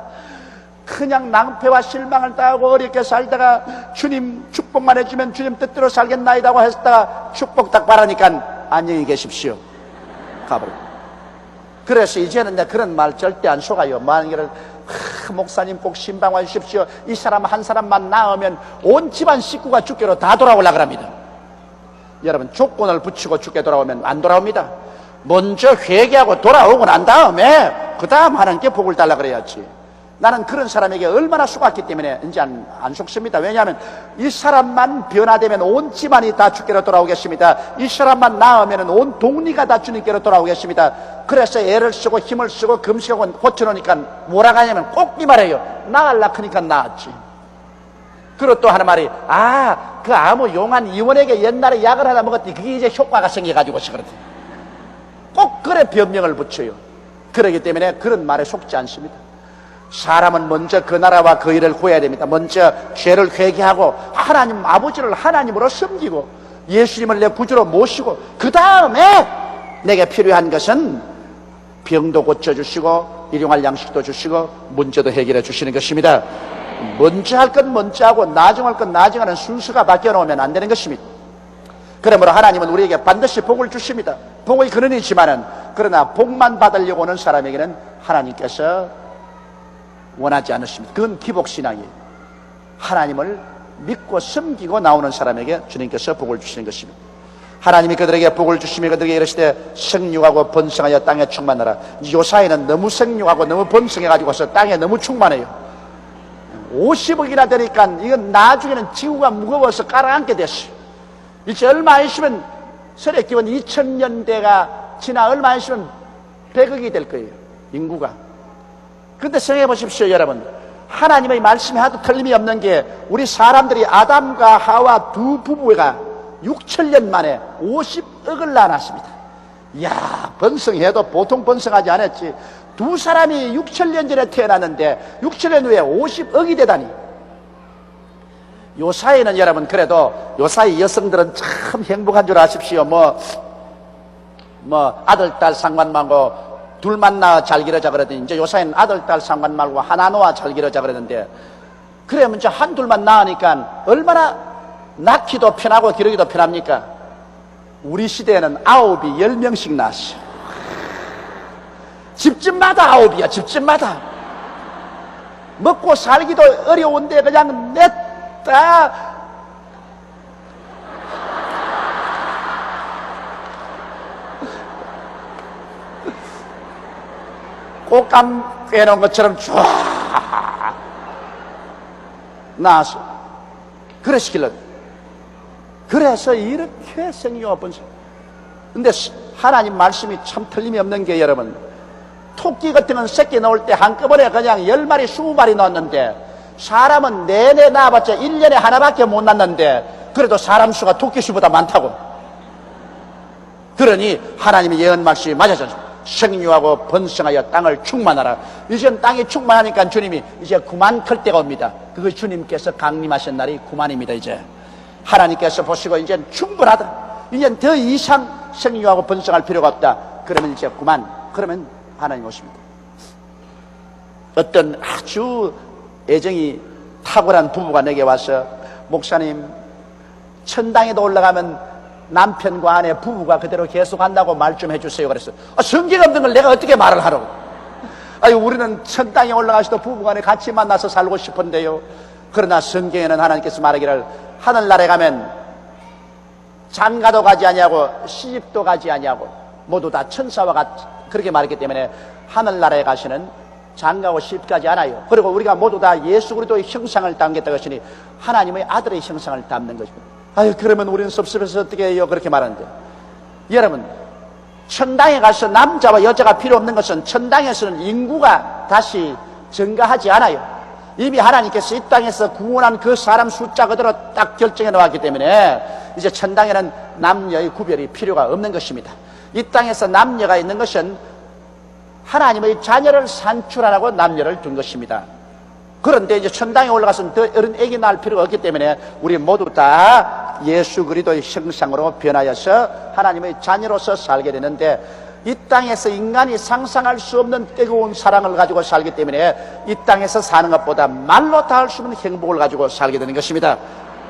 그냥 낭패와 실망을 당하고 어렵게 살다가 주님 축복만 해주면 주님 뜻대로 살겠나이다고 했다가 축복 딱 바라니까 안녕히 계십시오. 가버려. 그래서 이제는 내가 그런 말 절대 안 속아요. 만약에 목사님 꼭 신방와 주십시오. 이 사람 한 사람만 나으면 온 집안 식구가 죽게로 다 돌아오려고 합니다. 여러분, 조건을 붙이고 죽게 돌아오면 안 돌아옵니다. 먼저 회개하고 돌아오고 난 다음에 그 다음 하나님께 복을 달라 그래야지. 나는 그런 사람에게 얼마나 속았기 때문에 이제 안 속습니다. 왜냐하면 이 사람만 변화되면 온 집안이 다 주께로 돌아오겠습니다. 이 사람만 나으면 온 동리가 다 주님께로 돌아오겠습니다. 그래서 애를 쓰고 힘을 쓰고 금식하고 고쳐놓으니까 뭐라 하냐면 꼭 이 말이에요. 나으려 크니까 나았지. 그리고 또 하는 말이, 그 아무 용한 이원에게 옛날에 약을 하나 먹었더니 그게 이제 효과가 생겨가지고서 그렇대. 꼭 그래 변명을 붙여요. 그렇기 때문에 그런 말에 속지 않습니다. 사람은 먼저 그 나라와 그 일을 구해야 됩니다. 먼저 죄를 회개하고 하나님 아버지를 하나님으로 섬기고 예수님을 내 구주로 모시고 그 다음에 내게 필요한 것은 병도 고쳐주시고 일용할 양식도 주시고 문제도 해결해 주시는 것입니다. 먼저 할 건 먼저 하고 나중 할 건 나중 하는 순서가 바뀌어놓으면 안 되는 것입니다. 그러므로 하나님은 우리에게 반드시 복을 주십니다. 복의 근원이지만은, 그러나 복만 받으려고 오는 사람에게는 하나님께서 원하지 않으십니다. 그건 기복신앙이에요. 하나님을 믿고 섬기고 나오는 사람에게 주님께서 복을 주시는 것입니다. 하나님이 그들에게 복을 주시며 그들에게 이르시되 생육하고 번성하여 땅에 충만하라. 요사이는 너무 생육하고 너무 번성해가지고서 땅에 너무 충만해요. 50억이나 되니까 이건 나중에는 지구가 무거워서 깔아앉게 됐어요. 이제 얼마 안 있으면 세례 기원 2000년대가 지나 얼마 안 있으면 100억이 될 거예요. 인구가. 그런데 생각해 보십시오, 여러분. 하나님의 말씀이 하도 틀림이 없는 게, 우리 사람들이 아담과 하와 두 부부가 6천년 만에 50억을 낳았습니다. 이야, 번성해도 보통 번성하지 않았지. 두 사람이 6천년 전에 태어났는데 6천년 후에 50억이 되다니. 요 사이는 여러분, 그래도 요 사이 여성들은 참 행복한 줄 아십시오. 아들, 딸 상관 말고 둘만 낳아 잘 기르자 그러더니 이제 요 사이는 아들, 딸 상관 말고 하나 놓아 잘 기르자 그러는데, 그러면 이제 한 둘만 낳으니까 얼마나 낳기도 편하고 기르기도 편합니까? 우리 시대에는 9이 10명씩 낳았어. 집집마다 9이야, 집집마다. 먹고 살기도 어려운데 그냥 냈다. 꽃감 꿰놓은 것처럼 쫙 나왔어. 그래서 이렇게 생기가 번성. 근데 하나님 말씀이 참 틀림이 없는 게, 여러분, 토끼 같은 건 새끼 넣을 때 한꺼번에 그냥 10마리, 20마리 넣었는데 사람은 내내 낳아봤자 1년에 하나밖에 못 낳는데 그래도 사람 수가 토끼 수보다 많다고. 그러니 하나님의 예언 말씀이 맞아서 생육하고 번성하여 땅을 충만하라. 이젠 땅이 충만하니까 주님이 이제 그만 클 때가 옵니다. 그거 주님께서 강림하신 날이 그만입니다. 이제 하나님께서 보시고 이제 충분하다, 이제 더 이상 생육하고 번성할 필요가 없다. 그러면 이제 그만. 그러면 하나님 오십니다. 어떤 아주 애정이 탁월한 부부가 내게 와서, 목사님, 천당에도 올라가면 남편과 아내 부부가 그대로 계속 한다고 말 좀 해주세요. 그랬어. 성경 없는 걸 내가 어떻게 말을 하라고. 아니, 우리는 천당에 올라가서도 부부간에 같이 만나서 살고 싶은데요. 그러나 성경에는 하나님께서 말하기를 하늘나라에 가면 장가도 가지 아니하고 시집도 가지 아니하고 모두 다 천사와 같이, 그렇게 말했기 때문에 하늘나라에 가시는 장가고 시집 가지 않아요. 그리고 우리가 모두 다 예수 그리스도의 형상을 담겠다고 하시니 하나님의 아들의 형상을 담는 것입니다. 아유, 그러면 우리는 섭섭해서 어떻게 해요? 그렇게 말하는데, 여러분, 천당에 가서 남자와 여자가 필요 없는 것은 천당에서는 인구가 다시 증가하지 않아요. 이미 하나님께서 이 땅에서 구원한 그 사람 숫자 그대로 딱 결정해 놓았기 때문에 이제 천당에는 남녀의 구별이 필요가 없는 것입니다. 이 땅에서 남녀가 있는 것은 하나님의 자녀를 산출하라고 남녀를 둔 것입니다. 그런데 이제 천당에 올라가서는 더 어린 애기 낳을 필요가 없기 때문에 우리 모두 다 예수 그리스도의 형상으로 변하여서 하나님의 자녀로서 살게 되는데, 이 땅에서 인간이 상상할 수 없는 뜨거운 사랑을 가지고 살기 때문에 이 땅에서 사는 것보다 말로 다 할 수 없는 행복을 가지고 살게 되는 것입니다.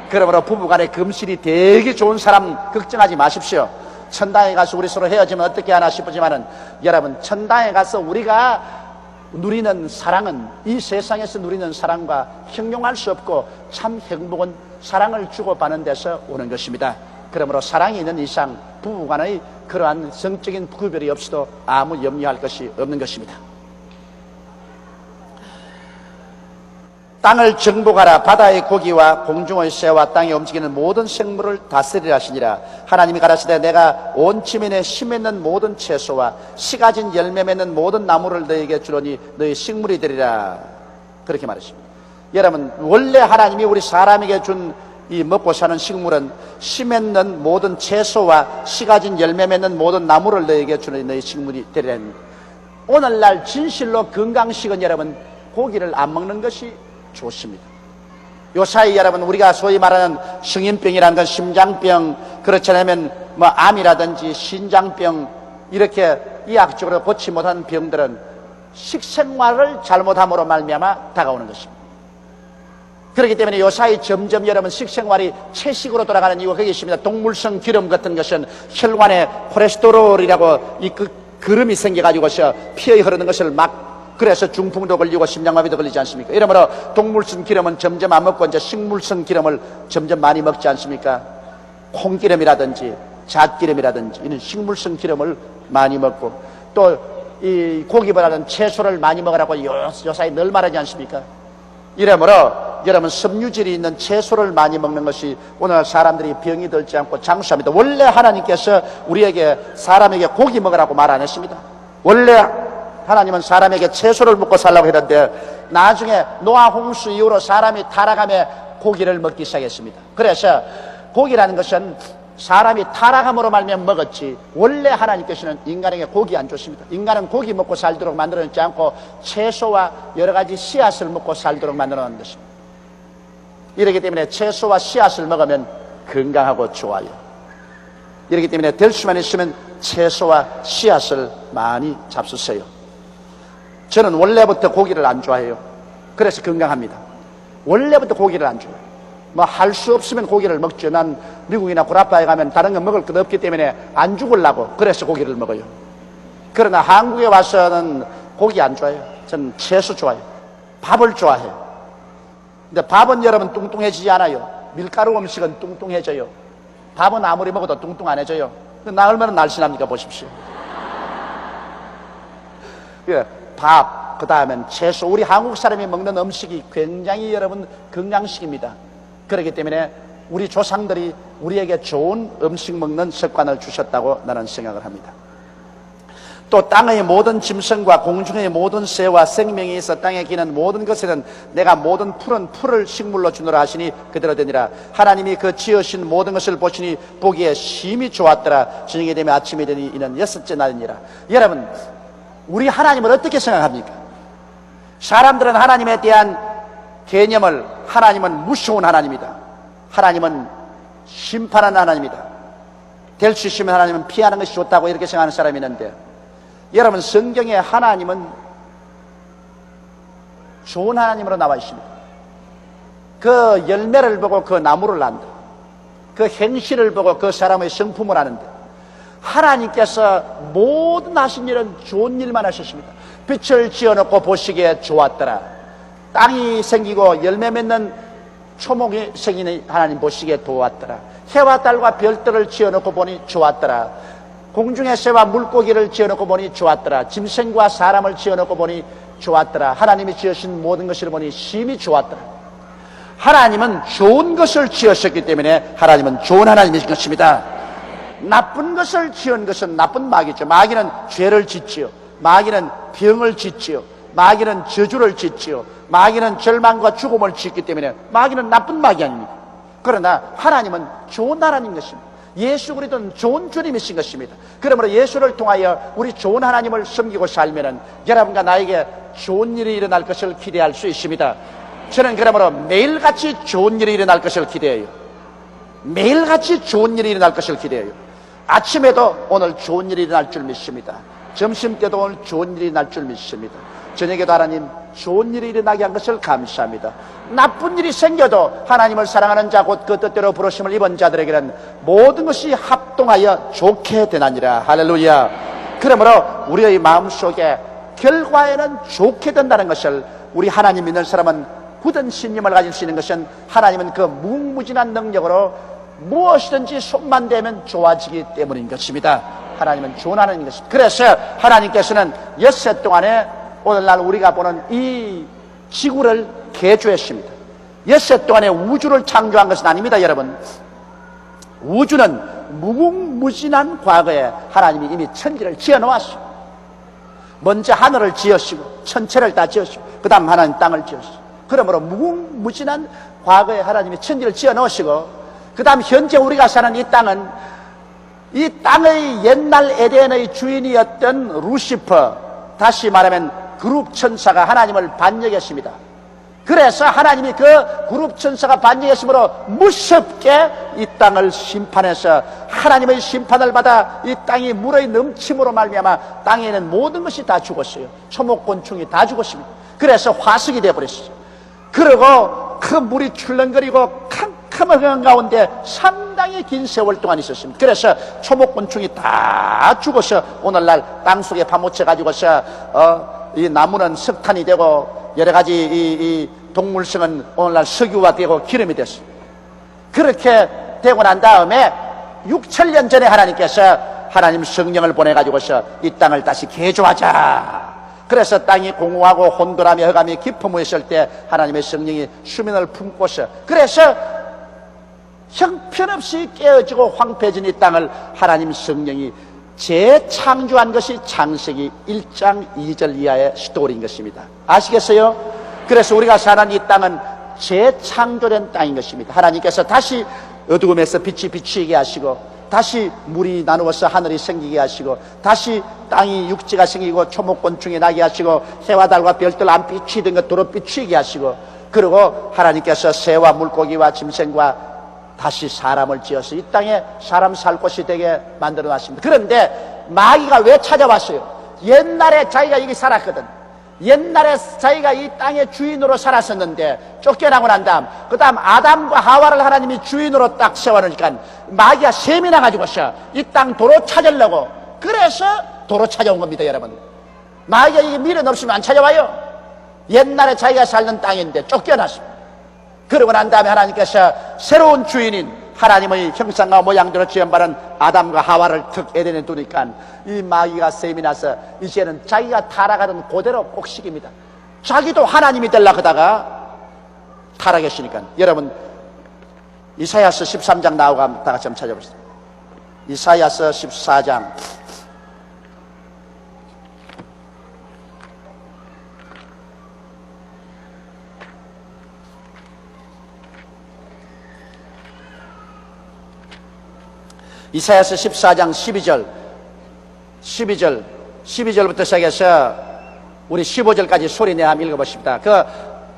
그러므로 부부간의 금실이 되게 좋은 사람 걱정하지 마십시오. 천당에 가서 우리 서로 헤어지면 어떻게 하나 싶지만은, 여러분, 천당에 가서 우리가 누리는 사랑은 이 세상에서 누리는 사랑과 형용할 수 없고 참 행복은 사랑을 주고받는 데서 오는 것입니다. 그러므로 사랑이 있는 이상 부부간의 그러한 성적인 구별이 없어도 아무 염려할 것이 없는 것입니다. 땅을 정복하라. 바다의 고기와 공중의 새와 땅에 움직이는 모든 생물을 다스리라 하시니라. 하나님이 가라사대 내가 온 지면에 씨 맺는 모든 채소와 씨 가진 열매 맺는 모든 나무를 너에게 주노니 너희 식물이 되리라. 그렇게 말했습니다. 여러분, 원래 하나님이 우리 사람에게 준 이 먹고 사는 식물은 씨 맺는 모든 채소와 씨 가진 열매 맺는 모든 나무를 너에게 주노니 너희 식물이 되리라. 오늘날 진실로 건강식은 여러분, 고기를 안 먹는 것이 좋습니다. 요사이 여러분, 우리가 소위 말하는 성인병이라는 건 심장병, 그렇지 않으면 뭐 암이라든지 신장병, 이렇게 의학적으로 고치 못한 병들은 식생활을 잘못함으로 말미암아 다가오는 것입니다. 그렇기 때문에 요사이 점점 여러분 식생활이 채식으로 돌아가는 이유가 거기 있습니다. 동물성 기름 같은 것은 혈관에 콜레스테롤이라고 이 그름이 생겨가지고서 피에 흐르는 것을 막, 그래서 중풍도 걸리고 심장마비도 걸리지 않습니까? 이러므로 동물성 기름은 점점 안 먹고 이제 식물성 기름을 점점 많이 먹지 않습니까? 콩기름이라든지 잣기름이라든지 이런 식물성 기름을 많이 먹고, 또 이 고기보다는 채소를 많이 먹으라고 요사이 늘 말하지 않습니까? 이러므로 여러분, 섬유질이 있는 채소를 많이 먹는 것이 오늘 사람들이 병이 들지 않고 장수합니다. 원래 하나님께서 우리에게, 사람에게 고기 먹으라고 말 안 했습니다. 원래 하나님은 사람에게 채소를 먹고 살라고 했는데, 나중에 노아 홍수 이후로 사람이 타락하며 고기를 먹기 시작했습니다. 그래서 고기라는 것은 사람이 타락함으로 말미암아 먹었지, 원래 하나님께서는 인간에게 고기 안 줬습니다. 인간은 고기 먹고 살도록 만들어놓지 않고 채소와 여러 가지 씨앗을 먹고 살도록 만들어놓은 것입니다. 이렇기 때문에 채소와 씨앗을 먹으면 건강하고 좋아요. 이렇기 때문에 될 수만 있으면 채소와 씨앗을 많이 잡수세요. 저는 원래부터 고기를 안 좋아해요. 그래서 건강합니다. 원래부터 고기를 안 좋아해요. 뭐 할 수 없으면 고기를 먹죠. 난 미국이나 구라파에 가면 다른 거 먹을 것 없기 때문에 안 죽으려고 그래서 고기를 먹어요. 그러나 한국에 와서는 고기 안 좋아해요. 저는 채소 좋아해요. 밥을 좋아해요. 근데 밥은 여러분 뚱뚱해지지 않아요. 밀가루 음식은 뚱뚱해져요. 밥은 아무리 먹어도 뚱뚱 안 해져요. 나 얼마나 날씬합니까? 보십시오. 예, 밥, 그 다음엔 채소. 우리 한국 사람이 먹는 음식이 굉장히 여러분 건강식입니다. 그렇기 때문에 우리 조상들이 우리에게 좋은 음식 먹는 습관을 주셨다고 나는 생각을 합니다. 또 땅의 모든 짐승과 공중의 모든 새와 생명이 있어 땅에 기는 모든 것에는 내가 모든 푸른 풀을 식물로 주노라 하시니 그대로 되니라. 하나님이 그 지으신 모든 것을 보시니 보기에 심히 좋았더라. 저녁이 되면 아침이 되니 이는 여섯째 날이니라. 여러분, 우리 하나님을 어떻게 생각합니까? 사람들은 하나님에 대한 개념을, 하나님은 무서운 하나님이다, 하나님은 심판하는 하나님이다, 될 수 있으면 하나님은 피하는 것이 좋다고 이렇게 생각하는 사람이 있는데, 여러분, 성경에 하나님은 좋은 하나님으로 나와 있습니다. 그 열매를 보고 그 나무를 안다, 그 행실을 보고 그 사람의 성품을 아는데, 하나님께서 모든 하신 일은 좋은 일만 하셨습니다. 빛을 지어놓고 보시기에 좋았더라. 땅이 생기고 열매 맺는 초목이 생기는 하나님 보시기에 좋았더라. 해와 달과 별들을 지어놓고 보니 좋았더라. 공중의 새와 물고기를 지어놓고 보니 좋았더라. 짐승과 사람을 지어놓고 보니 좋았더라. 하나님이 지으신 모든 것을 보니 심히 좋았더라. 하나님은 좋은 것을 지으셨기 때문에 하나님은 좋은 하나님이신 것입니다. 나쁜 것을 지은 것은 나쁜 마귀죠. 마귀는 죄를 짓지요, 마귀는 병을 짓지요, 마귀는 저주를 짓지요, 마귀는 절망과 죽음을 짓기 때문에 마귀는 나쁜 마귀 아닙니까? 그러나 하나님은 좋은 하나님 것입니다. 예수 그리스도는 좋은 주님이신 것입니다. 그러므로 예수를 통하여 우리 좋은 하나님을 섬기고 살면은 여러분과 나에게 좋은 일이 일어날 것을 기대할 수 있습니다. 저는 그러므로 매일같이 좋은 일이 일어날 것을 기대해요. 매일같이 좋은 일이 일어날 것을 기대해요. 아침에도 오늘 좋은 일이 일어날 줄 믿습니다. 점심때도 오늘 좋은 일이 일어날 줄 믿습니다. 저녁에도 하나님 좋은 일이 일어나게 한 것을 감사합니다. 나쁜 일이 생겨도 하나님을 사랑하는 자 곧 그 뜻대로 부르심을 입은 자들에게는 모든 것이 합동하여 좋게 되나니라. 할렐루야. 그러므로 우리의 마음속에 결과에는 좋게 된다는 것을, 우리 하나님 믿는 사람은 굳은 신념을 가질 수 있는 것은 하나님은 그 무궁무진한 능력으로 무엇이든지 손만 대면 좋아지기 때문인 것입니다. 하나님은 좋은 하나님인 것입니다. 그래서 하나님께서는 엿새 동안에 오늘날 우리가 보는 이 지구를 개조했습니다. 엿새 동안에 우주를 창조한 것은 아닙니다. 여러분, 우주는 무궁무진한 과거에 하나님이 이미 천지를 지어놓았어요. 먼저 하늘을 지으시고 천체를 다 지으시고 그 다음 하나님 땅을 지으시고, 그러므로 무궁무진한 과거에 하나님이 천지를 지어놓으시고, 그 다음 현재 우리가 사는 이 땅은 이 땅의 옛날 에덴의 주인이었던 루시퍼, 다시 말하면 그룹 천사가 하나님을 반역했습니다. 그래서 하나님이 그 그룹 천사가 반역했으므로 무섭게 이 땅을 심판해서 하나님의 심판을 받아 이 땅이 물의 넘침으로 말미암아 땅에 있는 모든 것이 다 죽었어요. 초목곤충이 다 죽었습니다. 그래서 화석이 되어버렸어요. 그리고 그 물이 출렁거리고 캄캄한 가운데 상당히 긴 세월 동안 있었습니다. 그래서 초목곤충이 다 죽어서 오늘날 땅속에 파묻혀 가지고서 이 나무는 석탄이 되고 여러 가지 이 동물성은 오늘날 석유가 되고 기름이 됐어요. 그렇게 되고 난 다음에 6,000년 전에 하나님께서 하나님 성령을 보내가지고서 이 땅을 다시 개조하자. 그래서 땅이 공허하고 혼돈하며 흑암이 깊음에 있을 때 하나님의 성령이 수면을 품고서, 그래서 형편없이 깨어지고 황폐해진 이 땅을 하나님 성령이 재창조한 것이 창세기 1장 2절 이하의 스토리인 것입니다. 아시겠어요? 그래서 우리가 사는 이 땅은 재창조된 땅인 것입니다. 하나님께서 다시 어두움에서 빛이 비추게 하시고, 다시 물이 나누어서 하늘이 생기게 하시고, 다시 땅이 육지가 생기고 초목곤충이 나게 하시고, 해와 달과 별들 안 비추던 것도로 비추게 하시고, 그리고 하나님께서 새와 물고기와 짐승과 다시 사람을 지어서 이 땅에 사람 살 곳이 되게 만들어 놨습니다. 그런데 마귀가 왜 찾아왔어요? 옛날에 자기가 여기 살았거든. 옛날에 자기가 이 땅의 주인으로 살았었는데 쫓겨나고 난 다음, 그 다음 아담과 하와를 하나님이 주인으로 딱 세워놓으니까 마귀가 셈이 나가지고서 이 땅 도로 찾으려고, 그래서 도로 찾아온 겁니다. 여러분, 마귀가 이게 미련 없으면 안 찾아와요. 옛날에 자기가 살던 땅인데 쫓겨났습니다. 그러고 난 다음에 하나님께서 새로운 주인인 하나님의 형상과 모양대로 지음받은 아담과 하와를 특 에덴에 두니까 이 마귀가 셈이 나서 이제는 자기가 타락하던 그대로 곡식입니다. 자기도 하나님이 되려고 하다가 타락했으니까. 여러분, 이사야서 13장 나오고 다 같이 한번 찾아보시죠. 이사야서 14장 이사야서 14장 12절부터 시작해서 우리 15절까지 소리내 한번 읽어보십니다. 그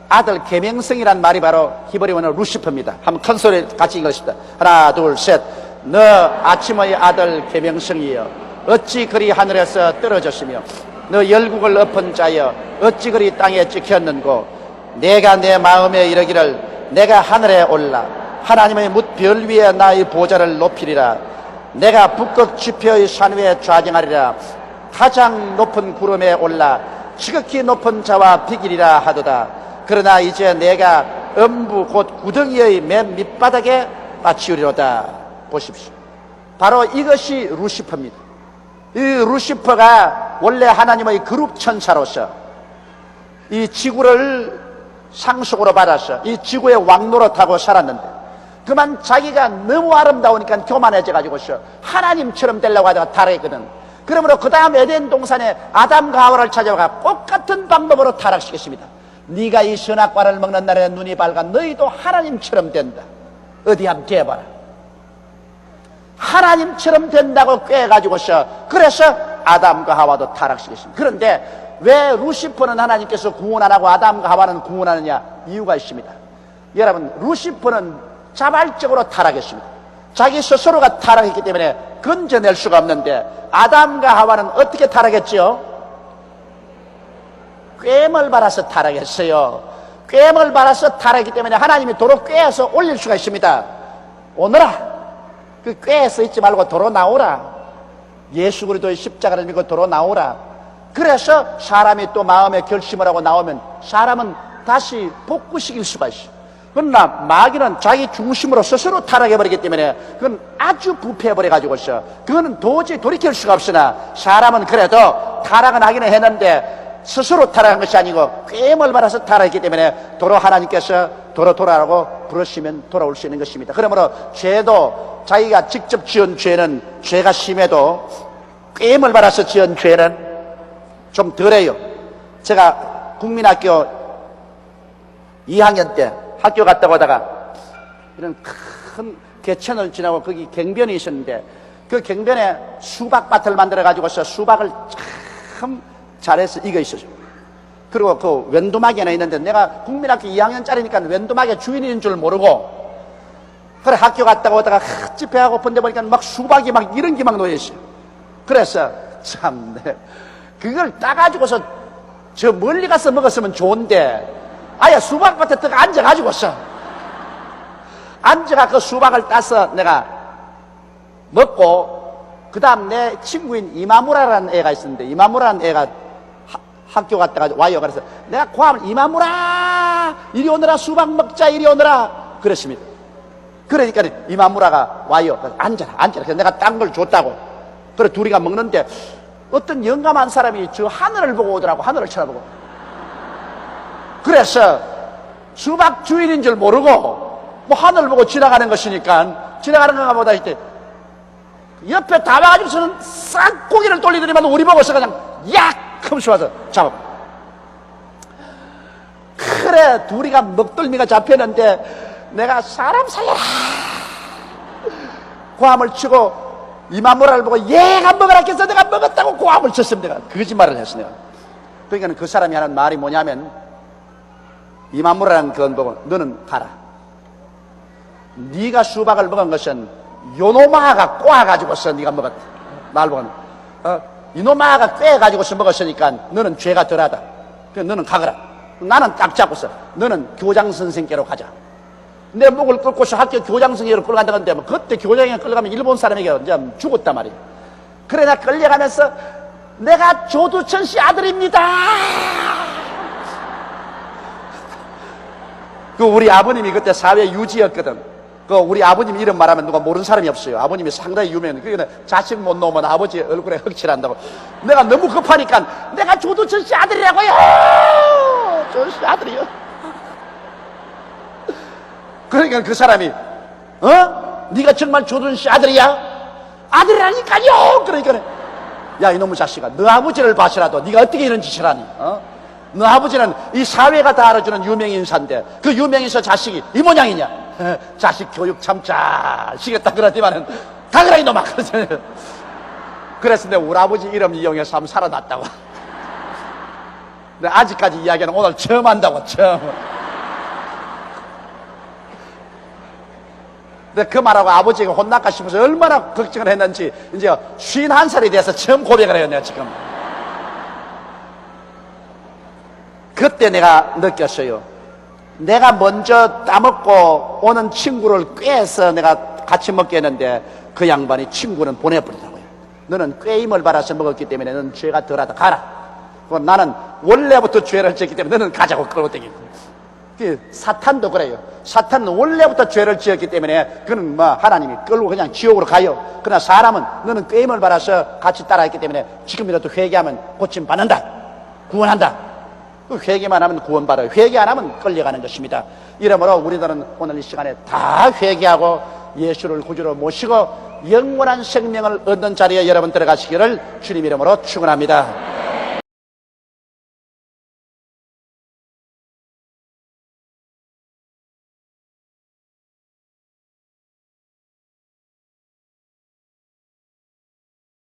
아들 계명성이란 말이 바로 히브리어는 루시퍼입니다. 한번 큰 소리 같이 읽으십니다. 하나 둘 셋. 너 아침의 아들 계명성이여 어찌 그리 하늘에서 떨어졌으며 너 열국을 엎은 자여 어찌 그리 땅에 찍혔는고 내가 내 마음에 이르기를 내가 하늘에 올라 하나님의 뭇별 위에 나의 보좌를 높이리라. 내가 북극 지표의 산 위에 좌정하리라. 가장 높은 구름에 올라 지극히 높은 자와 비기리라 하도다. 그러나 이제 내가 음부 곧 구덩이의 맨 밑바닥에 빠치우리로다. 보십시오. 바로 이것이 루시퍼입니다. 이 루시퍼가 원래 하나님의 그룹 천사로서 이 지구를 상속으로 받아서 이 지구의 왕노릇하고 살았는데 그만 자기가 너무 아름다우니까 교만해져 가지고서 하나님처럼 되려고 하다가 타락했거든. 그러므로 그 다음 에덴 동산에 아담과 하와를 찾아가 똑같은 방법으로 타락시켰습니다. 네가 이 선악과를 먹는 날에 눈이 밝아 너희도 하나님처럼 된다. 어디 한번 재봐라. 하나님처럼 된다고 꾀가지고서 그래서 아담과 하와도 타락시켰습니다. 그런데 왜 루시퍼는 하나님께서 구원 안 하고 아담과 하와는 구원하느냐? 이유가 있습니다. 여러분, 루시퍼는 자발적으로 타락했습니다. 자기 스스로가 타락했기 때문에 건져낼 수가 없는데 아담과 하와는 어떻게 타락했지요? 꿰을 받아서 타락했어요. 꿰을 받아서 타락했기 때문에 하나님이 도로 꿰어서 올릴 수가 있습니다. 오너라. 그 꾀에서 있지 말고 도로 나오라. 예수 그리스도의 십자가를 믿고 도로 나오라. 그래서 사람이 또 마음에 결심을 하고 나오면 사람은 다시 복구시킬 수가 있어. 그러나 마귀는 자기 중심으로 스스로 타락해버리기 때문에 그건 아주 부패해버려가지고서 그거는 도저히 돌이킬 수가 없으나 사람은 그래도 타락은 하기는 했는데 스스로 타락한 것이 아니고 꾀을 받아서 타락했기 때문에 도로 하나님께서 도로 돌아라고 부르시면 돌아올 수 있는 것입니다. 그러므로 죄도 자기가 직접 지은 죄는 죄가 심해도 꾀을 받아서 지은 죄는 좀 덜해요. 제가 국민학교 2학년 때 학교 갔다 오다가 이런 큰 개천을 지나고 거기 갱변이 있었는데 그 갱변에 수박밭을 만들어 가지고서 수박을 참 잘해서 이거 있었죠. 그리고 그 왼도막이 하나 있는데 내가 국민학교 2학년짜리니까 왼도막의 주인인 줄 모르고 그래 학교 갔다가 오다가 집회하고 본데 보니까 막 수박이 막 이런 게 막 놓여있어요. 그래서 참 그걸 따가지고서 저 멀리 가서 먹었으면 좋은데 아예 수박밭에 딱 앉아가지고서 앉아가 그 수박을 따서 내가 먹고 그 다음 내 친구인 이마무라라는 애가 있었는데 이마무라는 애가 학교 갔다가 와요. 그래서 내가 고함을 이마무라 이리 오너라 수박 먹자 이리 오너라 그랬습니다. 그러니까 이마무라가 와요. 그래서 앉아라. 그래서 내가 딴 걸 줬다고. 그래 둘이가 먹는데 어떤 영감한 사람이 저 하늘을 보고 오더라고. 하늘을 쳐다보고. 그래서 수박 주인인 줄 모르고 뭐 하늘 보고 지나가는 것이니까 지나가는 건가 보다 했더니 옆에 다 와가지고서는 싹 고개를 돌리더니만 우리 보고서 그냥 약 하면서 와서 잡아. 그래 둘이가 먹덜미가 잡혔는데 내가 사람 살려라 고함을 치고 이마무라를 보고 얘가 먹으라 해서 내가 먹었다고 고함을 쳤습니다. 내가 거짓말을 했어 내가. 그러니까 그 사람이 하는 말이 뭐냐면 이마무라는 그건 보고 너는 가라. 네가 수박을 먹은 것은 요노마가 꼬아가지고서 네가 먹었다. 날 보고 이노마가 꿰가지고서 먹었으니까 너는 죄가 덜하다. 그래서 너는 가거라. 나는 딱 잡고서 너는 교장 선생께로 가자. 내 목을 끌고서 학교 교장 선생님으로 끌어간다는데 뭐 그때 교장에 끌려가면 일본 사람에게 이제 죽었단 말이야. 그래 나 끌려가면서 내가 조두천 씨 아들입니다. 그 우리 아버님이 그때 사회 유지였거든. 그 우리 아버님 이름 말하면 누가 모르는 사람이 없어요. 아버님이 상당히 유명해. 그게 자식 못 놓으면 아버지 얼굴에 흑칠한다고. 내가 너무 급하니까 내가 조두천 씨 아들이라고요. 조두천 씨 아들이요. 그러니까 그 사람이 네가 정말 조두천 씨 아들이야? 아들이라니까요. 그러니까 야 이놈의 자식아 너 아버지를 봐서라도 네가 어떻게 이런 짓을 하니? 너 아버지는 이 사회가 다 알아주는 유명인사인데 그 유명인사 자식이 이 모양이냐? 자식 교육 참 잘 시켰다 그러지만은 가거라 이놈아. 그래서 내 우리 아버지 이름 이용해서 한번 살아났다고. 근데 아직까지 이야기는 오늘 처음 한다고. 처음. 근데 그 말하고 아버지가 혼날까 싶어서 얼마나 걱정을 했는지 이제 51살이 돼서 처음 고백을 해요. 내가 지금. 그때 내가 느꼈어요. 내가 먼저 따먹고 오는 친구를 꾀해서 내가 같이 먹게 했는데 그 양반이 친구는 보내버리더라고요. 너는 꾀임을 받아서 먹었기 때문에 너는 죄가 덜하다 가라. 나는 원래부터 죄를 지었기 때문에 너는 가자고 끌고 다니고. 사탄도 그래요. 사탄은 원래부터 죄를 지었기 때문에 그는 하나님이 끌고 그냥 지옥으로 가요. 그러나 사람은 너는 꾀임을 받아서 같이 따라했기 때문에 지금이라도 회개하면 고침 받는다. 구원한다. 회개만 하면 구원받아요. 회개 안 하면 끌려가는 것입니다. 이러므로 우리들은 오늘 이 시간에 다 회개하고 예수를 구주로 모시고 영원한 생명을 얻는 자리에 여러분 들어가시기를 주님 이름으로 축원합니다.